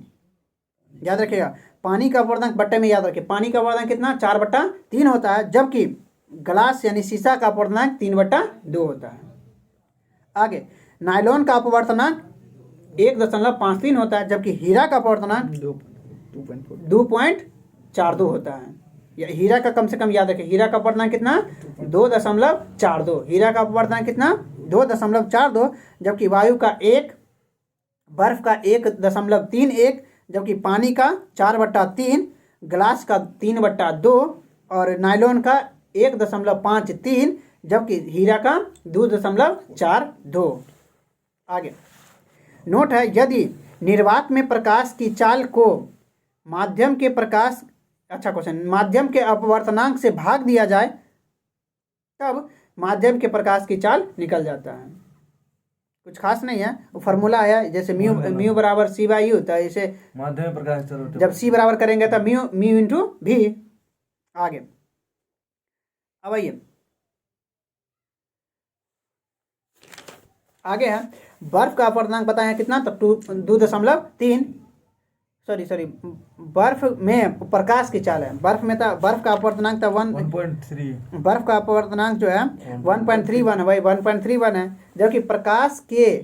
[SPEAKER 1] याद रखिएगा, पानी का अपवर्तनांक बट्टे में याद रखिए, पानी का अपवर्तनांक कितना 4/3 होता है, जबकि ग्लास यानी शीशा का अपवर्तनांक 3/2 होता है। आगे नायलॉन का अपवर्तनांक 1.53 होता है, जबकि हीरा का अपवर्तनांक 2.42 होता है। हीरा का कम से कम याद रखिए, हीरा का अपवर्तनांक कितना 2.42, हीरा का अपवर्तनांक कितना 2.42, जबकि वायु का 1, बर्फ का 1.31, जबकि पानी का 4/3, ग्लास का 3/2 और नायलॉन का 1.53, जबकि हीरा का 2.42। आगे नोट है, यदि निर्वात में प्रकाश की चाल को माध्यम के प्रकाश, अच्छा क्वेश्चन, माध्यम के अपवर्तनांक से भाग दिया जाए तब माध्यम के प्रकाश की चाल निकल जाता है। कुछ खास नहीं है, वो फार्मूला है, जैसे म्यू बराबर C/U, तो इसे
[SPEAKER 3] माध्यम में प्रकाश
[SPEAKER 1] जब C बराबर करेंगे तो म्यू इंटू V। आगे अब आइए, आगे है बर्फ का अपवर्तनांक बताए हैं कितना तो 2.3, सॉरी बर्फ में प्रकाश की चाल है, बर्फ में था, बर्फ का अपवर्तनांक था
[SPEAKER 3] 1.3,
[SPEAKER 1] बर्फ का अपवर्तनांक जो है 1.31 है, वही 1.31 है, जबकि प्रकाश के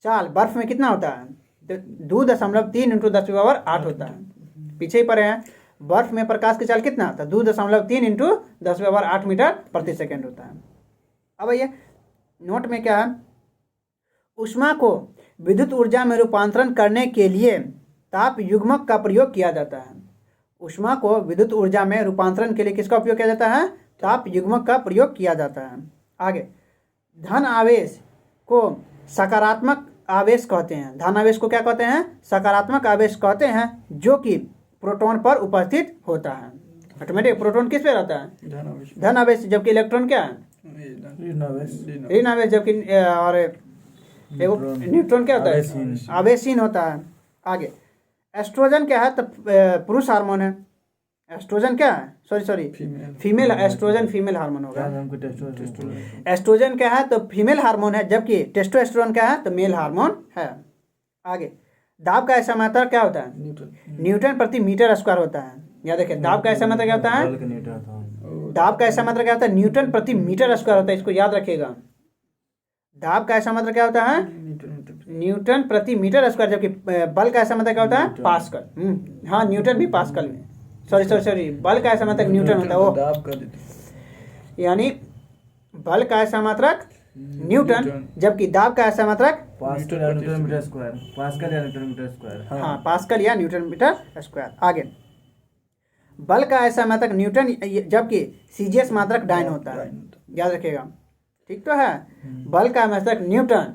[SPEAKER 1] चाल बर्फ में कितना होता है तो 2.3 × 10⁸ होता है। पीछे ही पड़े हैं, बर्फ में प्रकाश की चाल कितना था 2.3 × 10⁸ मीटर प्रति सेकेंड होता है। अब ये नोट में क्या है, ऊष्मा को विद्युत ऊर्जा में रूपांतरण करने के लिए ताप युग्मक का प्रयोग किया जाता है। ऊष्मा को विद्युत ऊर्जा में रूपांतरण के लिए किसका उपयोग किया जाता है? ताप युग्मक का प्रयोग किया जाता है। आगे, धन आवेश को सकारात्मक आवेश कहते हैं। धन आवेश को क्या कहते हैं? सकारात्मक आवेश कहते हैं, जो कि प्रोटॉन पर उपस्थित होता है। ऑटोमेटिक प्रोटॉन किस पे रहता है?
[SPEAKER 2] धन आवेश।
[SPEAKER 1] धन आवेश, जबकि इलेक्ट्रॉन क्या है?
[SPEAKER 2] ऋण आवेश।
[SPEAKER 1] ऋण आवेश, जबकि और न्यूट्रॉन क्या होता है? आवेशहीन होता है। आगे, एस्ट्रोजन क्या है? तो पुरुष हार्मोन है। एस्ट्रोजन क्या है? Sorry female, estrogen female hormone होगा। एस्ट्रोजन क्या है? तो फीमेल हार्मोन है, जबकि टेस्टोस्टेरोन क्या है? तो मेल हार्मोन है। आगे, दाब का ऐसा मात्रा क्या होता है? न्यूटन प्रति मीटर स्क्वायर होता है। याद रखिए, दाब का ऐसा मात्रा क्या होता है? दाब का ऐसा मात्रा क्या होता है? न्यूटन प्रति मीटर स्क्वायर होता है। इसको याद रखिएगा। दाब का ऐसा मात्रा क्या होता है? न्यूटन प्रति मीटर स्क्वायर, जबकि बल का ऐसा मात्रा क्या होता है? पास्कल। हाँ, न्यूटन भी पास्कल में। सॉरी, बल का ऐसा मात्रक न्यूटन होता है। वो
[SPEAKER 2] दाब का देते।
[SPEAKER 1] यानी बल का ऐसा मात्रक न्यूटन, जबकि दाब का ऐसा मात्रक
[SPEAKER 3] पास्कल या न्यूटन मीटर स्क्वायर। पास्कल या न्यूटन मीटर स्क्वायर।
[SPEAKER 1] हाँ, पास्कल या न्यूटन मीटर स्क्वायर। आगे, बल का ऐसा मात्रक न्यूटन, जबकि सीजीएस मात्रक डाइन होता है। याद रखिएगा, ठीक तो है। बल का मात्रक न्यूटन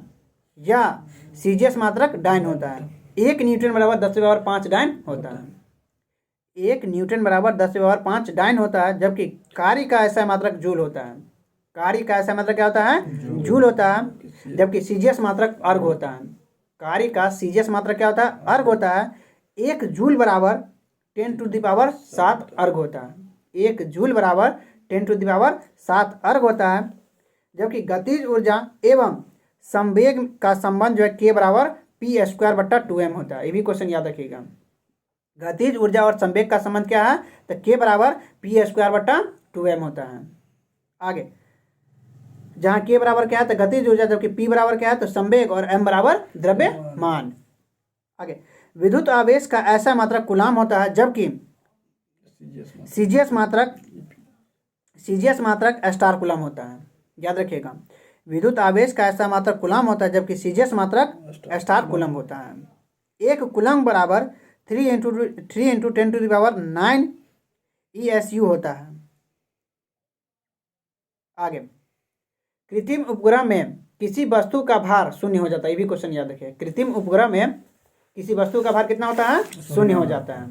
[SPEAKER 1] या सीजीएस मात्रक डाइन होता है। 1 न्यूटन बराबर 10⁵ डाइन होता है। 1 न्यूटन बराबर 10⁵ डाइन होता है, जबकि कार्य का ऐसा मात्रक जूल होता है। कार्य का ऐसा मात्रक क्या होता है? जूल होता है, जबकि सीजीएस मात्रक अर्ग होता है। कार्य का सीजीएस मात्रक क्या होता है? अर्ग होता है। 1 जूल बराबर 10⁷ अर्ग होता है। 1 जूल बराबर 10⁷ अर्ग होता है, जबकि गतिज ऊर्जा एवं संवेग का संबंध जो है k बराबर p²/2m होता है। ये भी क्वेश्चन याद रखिएगा। गतिज ऊर्जा और संवेग का संबंध क्या है? तो k बराबर p²/2m होता है। आगे, जहाँ k बराबर क्या है? तो गतिज ऊर्जा, जबकि p बराबर क्या है? तो संवेग, और m बराबर द्रव्यमान। आगे, विद्युत आवेश का ऐसा मात्रक कूलाम होता है, जबकि सीजीएस मात्रक स्टार कूलाम होता है। याद रखिएगा, विद्युत आवेश का ऐसा मात्रक कूलाम होता है, जबकि सीजीएस मात्रक स्टार कूलम होता है। 1 कूलम बराबर 3 × 10⁹ ESU होता है। आगे, कृत्रिम उपग्रह में किसी वस्तु का भार 0 हो जाता है। ये भी क्वेश्चन याद रखिए। कृत्रिम उपग्रह में किसी वस्तु का भार कितना होता है? 0 हो जाता है।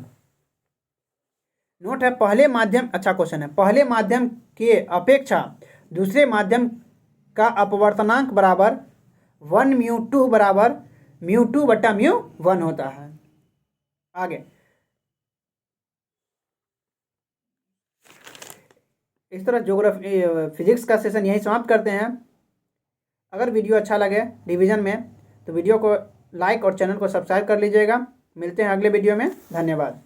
[SPEAKER 1] नोट है, पहले माध्यम, अच्छा क्वेश्चन है, पहले माध्यम के अपेक्षा दूसरे माध्यम का अपवर्तनांक बराबर 1μ2 बराबर μ2/μ1 होता है। आगे, इस तरह ज्योग्राफी फिजिक्स का सेशन यही समाप्त करते हैं। अगर वीडियो अच्छा लगे डिवीज़न में, तो वीडियो को लाइक और चैनल को सब्सक्राइब कर लीजिएगा। मिलते हैं अगले वीडियो में। धन्यवाद।